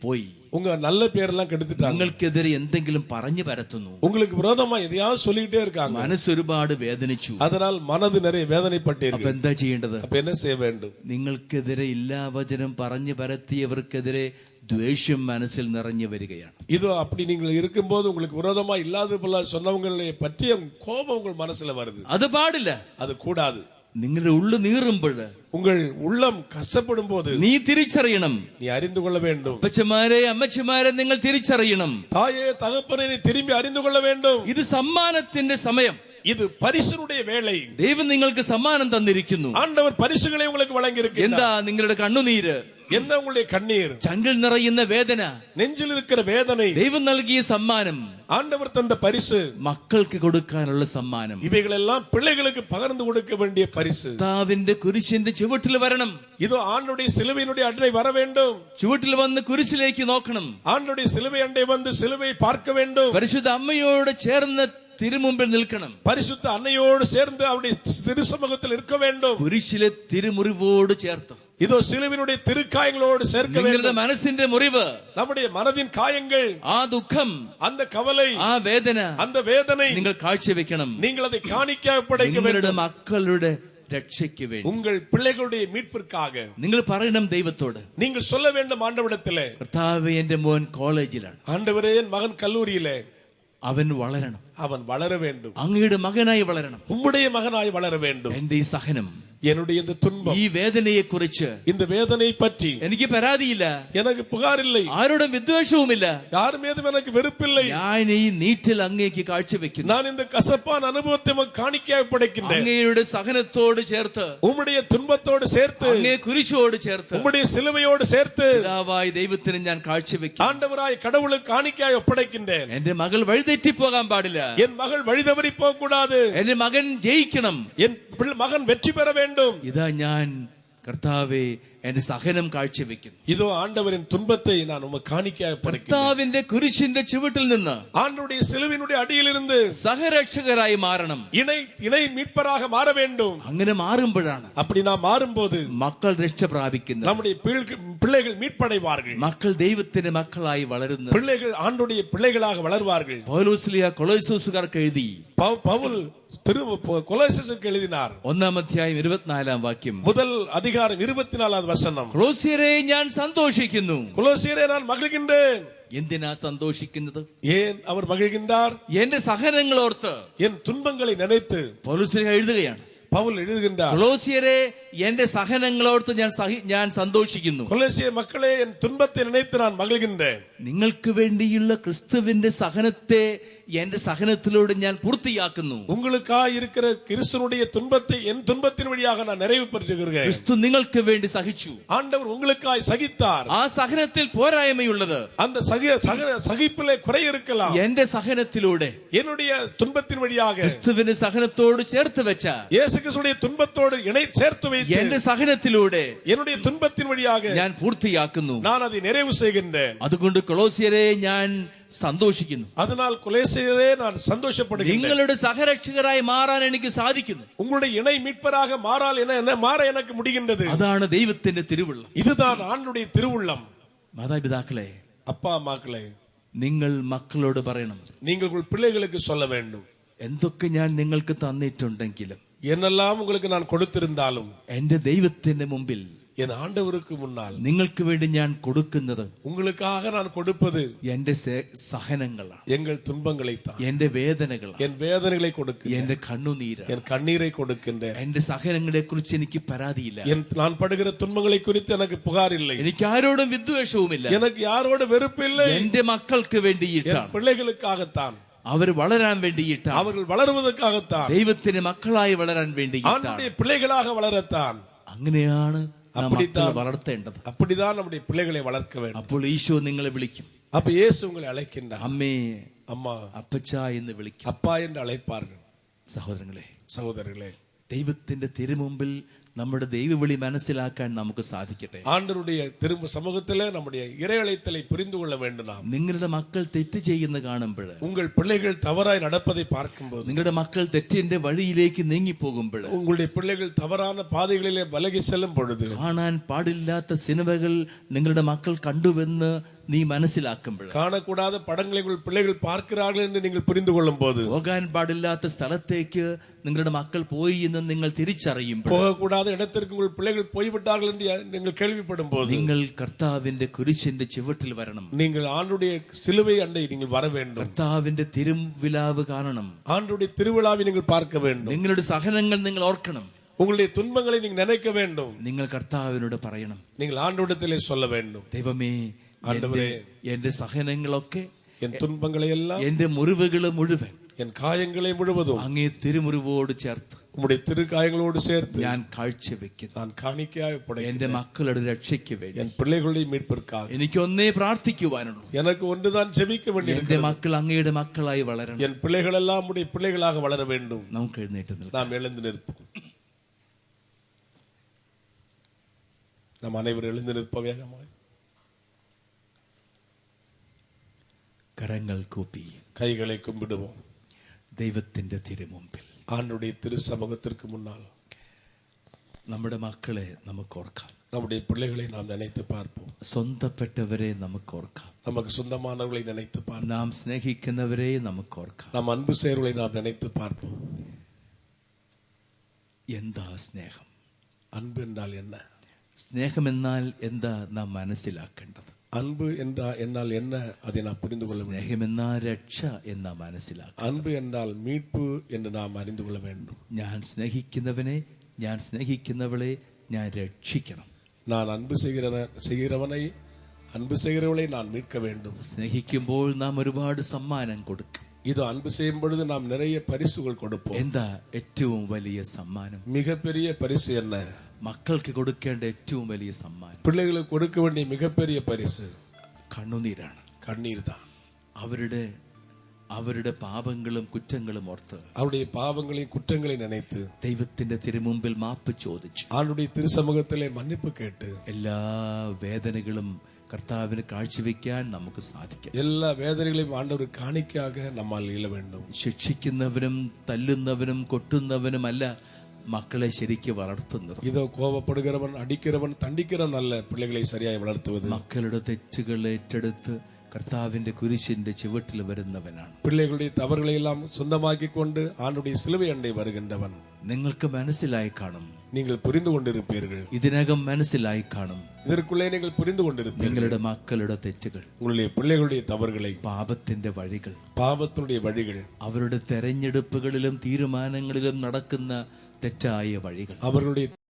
പോയി, உங்க நல்ல பேரெல்லாம் கெடுத்துட்டாங்க, നിങ്ങൾക്കെതിരെ എന്തെങ്കിലും പറഞ്ഞു പരത്തുന്നു, உங்களுக்கு விரோதமா எதையாவது சொல்லிக்கிட்டே இருக்காங்க, മനസ്സൊരുപാട് വേദനിച്ചു, அதனால் மனது நிறைய வேதனைப்பட்டு അപ്പൊ എന്താ ചെയ്യേണ്ടത്? அப்ப என்ன செய்ய வேண்டும்? നിങ്ങൾക്കെതിരെ ഇല്ലാവചനം പറഞ്ഞു പരത്തിയവർക്കെതിരെ ദ്വേഷം മനസ്സിൽ നിറഞ്ഞു വരികയാണ്. இதோ அப்படி நீங்கள் இருக்கும்போது உங்களுக்கு விரோதமா இல்லாத போல சொன்னவங்களை பற்றிய கோபம் உங்கள் மனசுல வருது. അത് പാടില്ല, அது கூடாது. നിങ്ങളുടെ ഉള്ളു നീറുമ്പോൾ, உங்கள் உள்ளம் கஷ்டப்படும் போது നീ തിരിച്ചറിയണം, நீ அறிந்து கொள்ள வேண்டும். അപ്പച്ചമാരെ അമ്മച്ചിമാരെ നിങ്ങൾ തിരിച്ചറിയണം, தாயே தகப்பனை நீ திரும்பி அறிந்து கொள்ள வேண்டும். ഇത് സമ്മാനത്തിന്റെ സമയം, இது பரிசுடைய வேளை. ദൈവം നിങ്ങൾക്ക് സമ്മാനം തന്നിരിക്കുന്നു. ஆண்டவர் பரிசுகளை உங்களுக்கு வழங்கி இருக்கிறார். എന്താ നിങ്ങളുടെ കണ്ണുനീര്? என்ன உங்களுடைய கண்ணீர்? ചങ്കിൽ നിറയുന്ന വേദന, நெஞ்சில் இருக்கிற வேதனை, ദൈവം നൽകിയ സമ്മാനം, ஆண்டவர் தந்த பரிசு, മക്കൾക്ക് കൊടുക്കാനുള്ള സമ്മാനം, இவைகளெல்லாம் பிள்ளைகளுக்கு பகிர்ந்து கொடுக்க வேண்டிய பரிசு. കർത്താവിന്റെ കുരിശിന്റെ ചുവട്ടിൽ വരണം. இதோ ஆண்டுடைய சிலுவையினுடைய அண்டை வர வேண்டும். ചുവട്ടിൽ വന്ന് കുരിശിലേക്ക് നോക്കണം. ஆண்டுடைய சிலுவை அண்டை வந்து சிலுவையை பார்க்க வேண்டும். പരിശുദ്ധ അമ്മയോട് ചേർന്ന് തിരുമുമ്പിൽ നിൽക്കണം. പരിശുദ്ധ അന്നയോട് ചേർന്ന് അവരുടെ തിരുസമുഖത്തിൽ இருக்க வேண்டும். കുരിശിലെ തിരുമുറിവോട് ചേർത്ത്, இதோ சிலுவினுடைய திருக்காயங்களோடு சேர்க்க வேண்டும். നിങ്ങളുടെ മനസ്സിന്റെ മുറിവ്, நம்முடைய மனதின் காயங்கள், ആ ദുഃഖം, அந்த കവலை, ആ വേദന, அந்த வேதனை നിങ്ങൾ കാഴ്ചവെക്കണം. நீங்கள் அதை காணிக்கையாக படைக்க നിങ്ങളുടെ வேண்டும். മക്കളുടെ രക്ഷയ്ക്ക് വേണ്ടി, உங்கள் பிள்ளைகளுடைய மீட்பிற்காக നിങ്ങൾ പറയണം ദൈവത്തോട്, நீங்கள் சொல்ல வேண்டும் ஆண்டவரிடத்திலே, കർത്താവേ എന്റെ മോൻ കോളേജിലാണ്, ஆண்டவரே என் மகன் கல்லூரியிலே, അവൻ വളരണം, அவன் வளர வேண்டும், അങ്ങയുടെ മകനായി വളരണം, உம்முடைய மகனாய் வளர வேண்டும். എന്റെ ഈ സഹനം, என்னுடைய இந்த துன்பம், ഈ വേദനയെ കുറിച്ച് இந்த வேதனை பற்றி എനിക്ക് പരാതിയില്ല, எனக்கு புகார் இல்லை, ആരോടും വിദ്വേഷവുമില്ല, யார் மீதும் எனக்கு வெறுப்பில்லை. ഞാൻ ഈ നീറ്റിൽ അങ്ങേക്ക് കാഴ്ചവെക്കുന്നു, நான் இந்த கசப்பான அனுபவத்தை காணிக்கையாக படைக்கின்றேன். അങ്ങയുടെ സഹനത്തോട് ചേർത്ത്, உம்முடைய துன்பத்தோடு சேர்த்து, അങ്ങേ കുരിശോട് ചേർത്ത്, உம்முடைய சிலுவையோடு சேர்த்து, പിതാവായ ദൈവത്തിന് ഞാൻ കാഴ്ചവെക്കും. ஆண்டவராய் கடவுளுக்கு காணிக்கையாக ஒப்படைக்கின்றேன். എന്റെ മകൾ വഴിതെറ്റിപ്പോകാൻ പാടില്ല, என் மகள் வழிதவறி போக கூடாது, എന്റെ മകൻ ജയിക്കണം, என் மகன் வெற்றி பெற வேண்டும். ഇതാ ഞാൻ കർത്താവേ എന്റെ സഹനം കാഴ്ചവെക്കുന്നു. இதோ ஆண்டவரின் துன்பத்தை நான் உமக்கு காணிக்கையாக படைக்கிறேன். കർത്താവിന്റെ കുരിശിന്റെ ചുവട്ടിൽ നിന്ന് ஆண்டவருடைய சிலுவையினுடைய அடியிலிருந்து സഹരക്ഷകരായി മാറണം. இணை மீட்பராக மாற வேண்டும். അങ്ങനെ മാറുമ്പോഴാണ് அப்படி நாம் மாறும்போது മക്കൾ രക്ഷ പ്രാപിക്കുന്നത്. நம்முடைய பிள்ளைகள் மீட்படைவார்கள். മക്കൾ ദൈവത്തിന്റെ മക്കളായി വളരുന്നു. பிள்ளைகள் ஆண்டவருடைய பிள்ளைகளாக வளர்வார்கள். പൗലോസ്ലീഹ കൊളോസ്സോസുകാർക്ക് എഴുതി. பவுல் கொலோசியருக்கு எழுதினார். 1-ാം അധ്യായം 24-ാം വാക്യം. முதல் அதிகாரம் 24வது வசனம். കൊളോസ്യരെ ഞാൻ സന്തോഷിക്കുന്നു. கொலோசியரே நான் மகிழ்கின்றேன். എന്തിനാ സന്തോഷിക്കുന്നത്? ஏன் அவர் மகிழ்கின்றார்? എന്റെ സഹനങ്ങളോർത്ത്, என் തുன்பங்களை நினைத்து പൗലോസ്ലീഹ എഴുതുകയാണ്. பவுல் எழுதுகின்றார். കൊളോസ്യരെ എന്റെ സഹനങ്ങളോർത്ത് ഞാൻ സന്തോഷിക്കുന്നു. கொலோசிய மக்களே என் துன்பத்தை நினைத்து நான் மகிழ்கின்றேன். നിങ്ങൾക്ക് വേണ്ടിയുള്ള ക്രിസ്തുവിന്റെ സഹനത്തെ എന്റെ സഹനത്തിലൂടെ ഞാൻ പൂർത്തിയാക്കുന്നു. உங்களுக்காக இருக்கிற கிறிஸ்துவுடைய துன்பத்தை என் துன்பத்தின் வழியாக நான் நிறைவு பெற்றுகிறேன். ക്രിസ്തു നിങ്ങൾക്ക് വേണ്ടി സഹിച്ചു. ஆண்டவர் உங்களுக்காக சகித்தார். ആ സഹനത്തിൽ പോരായ്മയുള്ളത്, அந்த சகிப்பிலே குறை இருக்கலாம். എന്റെ സഹനത്തിലൂടെ, என்னுடைய துன்பத்தின் வழியாக ക്രിസ്തുവിന്റെ സഹനത്തോട് ചേർത്ത് വെച്ച, இயேசு கிறிஸ்துவுடைய துன்பத்தோடு சேர்த்து வைத்து എന്റെ സഹനത്തിലൂടെ என்னுடைய துன்பத்தின் வழியாக ഞാൻ പൂർത്തിയാക്കുന്നു. நான் அதை நிறைவு செய்கின்றேன். അതുകൊണ്ട് കൊളോസ്യരെ ഞാൻ സന്തോഷിക്കുന്നു. அதனால் கொலோசியரே நான் சந்தோஷப்படுகிறேன். നിങ്ങളുടെ സഹരക്ഷകരായി മാറാൻ എനിക്ക് സാധിക്കുന്നു. உங்களுடைய இணை மீட்பராக மாற எனக்கு முடிகின்றது. അതാണ് ദൈവത്തിന്റെ തിരുവുള്ളം. இதுதான் ஆண்டவருடைய திருவுள்ளம். മാതാപിതാക്കളെ, அப்பா அம்மாக்களே, നിങ്ങൾ മക്കളോട് പറയണം, நீங்கள் உங்கள் பிள்ளைகளுக்கு சொல்ல வேண்டும், എന്തൊക്കെ ഞാൻ നിങ്ങൾക്ക് തന്നിട്ടുണ്ടെങ്കിലും, என்னெல்லாம் உங்களுக்கு நான் கொடுத்திருந்தாலும், എന്റെ ദൈവത്തിന്റെ മുമ്പിൽ, என் ஆண்டவருக்கு முன்னால் നിങ്ങൾക്ക് വേണ്ടി ഞാൻ കൊടുക്കുന്നത്, உங்களுக்காக நான் கொடுப்பது എന്റെ സഹനങ്ങളാണ്, எங்கள் துன்பங்களை தான், എന്റെ വേദനകളാണ്, என் வேதனைகளை கொடுக்கிறேன், എന്റെ കണ്ണുനീരാണ്, என் கண்ணீரை கொடுக்கின்றேன். എന്റെ സഹനങ്ങളെ കുറിച്ച് എനിക്ക് പരാതിയില്ല. நான் படுகிற துன்பங்களை குறித்து எனக்கு புகார் இல்லை. എനിക്ക് ആരോടും വിദ്വേഷവുമില്ല. எனக்கு யாரோடு வெறுப்பு இல்லை. എന്റെ മക്കൾക്ക് വേണ്ടിയിട്ടാണ്, பிள்ளைகளுக்காகத்தான், അവർ വളരാൻ വേണ്ടിയിട്ടാണ്, அவர்கள் வளருவதற்காகத்தான், ദൈവത്തിന് മക്കളായി വളരാൻ വേണ്ടിയിട്ടാണ്, ஆண்டவருடைய பிள்ளைகளாக வளரத்தான். അങ്ങനെയാണ് വളർത്തേണ്ടത്. அப்படிதான் நம்முடைய பிள்ளைகளை வளர்க்க வேண்டும். അപ്പോൾ ഈശോ നിങ്ങളെ വിളിക്കും. அப்ப இயேசு உங்களை அழைக்கின்றார். അമ്മേ, அம்மா, അപ്പച്ച എന്ന് വിളിക്കും. அப்பா என்று அழைப்பார்கள். സഹോദരങ്ങളെ, சகோதரர்களே, ദൈവത്തിന്റെ തിരുമുമ്പിൽ നമ്മുടെ ദൈവവിളി മനസ്സിലാക്കാൻ നമുക്ക് സാധിക്കട്ടെ. ஆண்டவருடைய திரும்ப சமூகத்திலே நம்முடைய இறையழைத்தலை புரிந்து கொள்ள வேண்டும். நாம் നിങ്ങളുടെ മക്കൾ തെറ്റ് ചെയ്യുന്ന കാണുമ്പോൾ, உங்கள் பிள்ளைகள் தவறாய் நடப்பதை பார்க்கும்போது, നിങ്ങളുടെ മക്കൾ തെറ്റിന്റെ വഴിയിലേക്ക് നീങ്ങിപ്പോകുമ്പോൾ, உங்களுடைய பிள்ளைகள் தவறான பாதைகளிலே விலகி செல்லும் பொழுது, കാണാൻ പാടില്ലാത്ത സിനിമകൾ നിങ്ങളുടെ മക്കൾ കണ്ടുവെന്ന് നീ മനസ്സിലാക്കുമ്പോൾ, காணக்கூடாத படங்களை உங்கள் பிள்ளைகள் பார்க்கிறார்கள் என்று நீங்கள் புரிந்து கொள்ளும் போது, പോകാൻ പാടില്ലാത്ത സ്ഥലത്തേക്ക് നിങ്ങളുടെ മക്കൾ പോയി എന്ന് നിങ്ങൾ തിരിച്ചറിയുമ്പോൾ, போகக்கூடாத இடத்திற்கு உங்கள் பிள்ளைகள் போய்விட்டார்கள் என்று நீங்கள் கேள்விப்படும் போது, നിങ്ങൾ കർത്താവിന്റെ കുരിശിന്റെ ചുവട്ടിൽ വരണം. நீங்கள் ஆண்டுடைய சிலுவை அண்டை நீங்கள் வர வேண்டும். കർത്താവിന്റെ തിരുവിലാവ് കാണണം. ஆண்டுடைய திருவிழாவை நீங்கள் பார்க்க வேண்டும். നിങ്ങളുടെ സഹനങ്ങൾ നിങ്ങൾ ഓർക്കണം. உங்களுடைய துன்பங்களை நீங்கள் நினைக்க வேண்டும். നിങ്ങൾ കർത്താവിനോട് പറയണം. நீங்கள் ஆண்டவரிடத்திலே சொல்ல வேண்டும், ദൈവമേ, എന്റെ സഹനങ്ങളൊക്കെ, என் துன்பங்களை எல்லாம், എന്റെ മുറിവുകൾ മുഴുവൻ, என் காயங்களை முழுவதும் അങ്ങേ തിരുമുറിവോട് ചേർത്ത്, உம்முடைய திருக்காயங்களோடு சேர்த்து ഞാൻ കാഴ്ചവെക്കുന്നു. நான் காணிக்கையாய் படைக்கிறேன். എന്റെ മക്കളുടെ രക്ഷയ്ക്ക് വേണ്ടി, என் பிள்ளைகளுடைய மீட்பிற்காக എനിക്ക് ഒന്നേ പ്രാർത്ഥിക്കുവാനുള്ളൂ. எனக்கு ஒன்றுதான் ஜெபிக்க എന്റെ வேண்டியிருக்கிறது. മക്കൾ അങ്ങയുടെ മക്കളായി വളരണം. என் பிள்ளைகள் எல்லாம் உம்முடைய பிள்ளைகளாக வளர வேண்டும். നമുക്ക് എഴുന്നേറ്റ് നിൽക്കാം. நாம் எழுந்து நிற்போம். நாம் அனைவரும் எழுந்து நிற்போம் வேகமாய். കരങ്ങൾ കൂപ്പി கைகளை கும்பிடுவோம். ദൈവത്തിന്റെ തിരുമുമ്പിൽ, ஆண்டுடைய திரு சமூகத்திற்கு முன்னால் നമ്മുടെ മക്കളെ നമുക്ക് ഓർക്കാം. நம்முடைய பிள்ளைகளை நாம் நினைத்து பார்ப்போம். സ്വന്തപ്പെട്ടവരെ നമുക്ക് ഓർക്കാം. நமக்கு சொந்தமானவர்களை நினைத்து பார்ப்போம். നാം സ്നേഹിക്കുന്നവരെ നമുക്ക് ഓർക്കാം. நாம் அன்பு செய்வர்களை நாம் நினைத்து பார்ப்போம். എന്താ സ്നേഹം? அன்பு என்றால் என்ன? സ്നേഹമെന്നാൽ എന്താ നാം മനസ്സിലാക്കേണ്ടത്? அன்பு என்னால் என்ன, அதை நாம் புரிந்து கொள்ள வேண்டும். സ്നേഹമെന്നാൽ രക്ഷ എന്നാ മനസ്സിലാക്കുക. அன்பு என்றால் மீட்பு என்று நாம் அறிந்து கொள்ள வேண்டும். ഞാൻ സ്നേഹിക്കുന്നവനെ, ഞാൻ സ്നേഹിക്കുന്നവളെ ഞാൻ രക്ഷിക്കണം. நான் அன்பு செய்கிறவனை, அன்பு செய்கிறவளை நான் மீட்க வேண்டும். സ്നേഹിക്കുമ്പോൾ നാം ഒരുപാട് സമ്മാനം കൊടുക്കും. இது அன்பு செய்யும் பொழுது நாம் நிறைய பரிசுகள் கொடுப்போம். എന്താ ഏറ്റവും വലിയ സമ്മാനം? மிகப்பெரிய பரிசு என்ன? മക്കൾക്ക് കൊടുക്കേണ്ട ഏറ്റവും വലിയ സമ്മാനം, பிள்ளைகளுக்கு கொடுக்க வேண்டிய மிகப்பெரிய பரிசு കണ്ണുനീരാണ്. கண்ணீர் தான். അവരുടെ അവരുടെ പാപങ്ങളും കുറ്റങ്ങളും ഓർത്ത് அவருடைய பாவங்களையும் குற்றங்களையும் நினைத்து ദൈവത്തിന്റെ തിരുമുമ്പിൽ മാപ്പ് ചോദിച്ചു ஆண்டுடைய திருசமூகத்திலே மன்னிப்பு கேட்டு എല്ലാ വേദനകളും കർത്താവിന് കാഴ്ചവെക്കാൻ നമുക്ക് സാധിക്കും. எல்லா வேதனைகளையும் ஆண்டவர் காணிக்காக நம்மால் இயல வேண்டும். ശിക്ഷിക്കുന്നവനും തല്ലുന്നവനും കൊട്ടുന്നവനുമല്ല മക്കളെ ശരിക്ക് വളർത്തുന്നത്. இதோ கோபப்படுகிறவன் அடிக்கிறவன் தண்டிக்கிறவன் அல்ல பிள்ளைகளை சரியாய் വളർത്തുவது. മക്കളുടെ തെറ്റുകൾ ഏറ്റെടുത്ത് കർത്താവിന്റെ കുരിശിന്റെ ചുവട്ടിൽ വരുന്നവനാണ്. பிள்ளைகளுடைய தவறுகளை எல்லாம் சொந்தமாக்கி கொண்டு ஆண்டுடைய சிலுவை அண்டை வருகின்றவன். നിങ്ങൾക്ക് മനസ്സിലായി കാണും, நீங்கள் புரிந்து கொண்டிருப்பீர்கள். ഇതിനകം മനസ്സിലായി കാണും, இதற்குள்ளே நீங்கள் புரிந்து கொண்டிருப்பீர்கள் നിങ്ങളുടെ മക്കളുടെ തെറ്റുകൾ, உங்களுடைய பிள்ளைகளுடைய தவறுகளை, പാപത്തിന്റെ വഴികൾ, പാപത്തിനുடைய വഴികൾ, അവരുടെ തെരഞ്ഞെടുപ്പുകളിലും തീരുമാനങ്ങളിലും നടക്കുന്ന തെറ്റായ വഴികൾ. அவர்களுடைய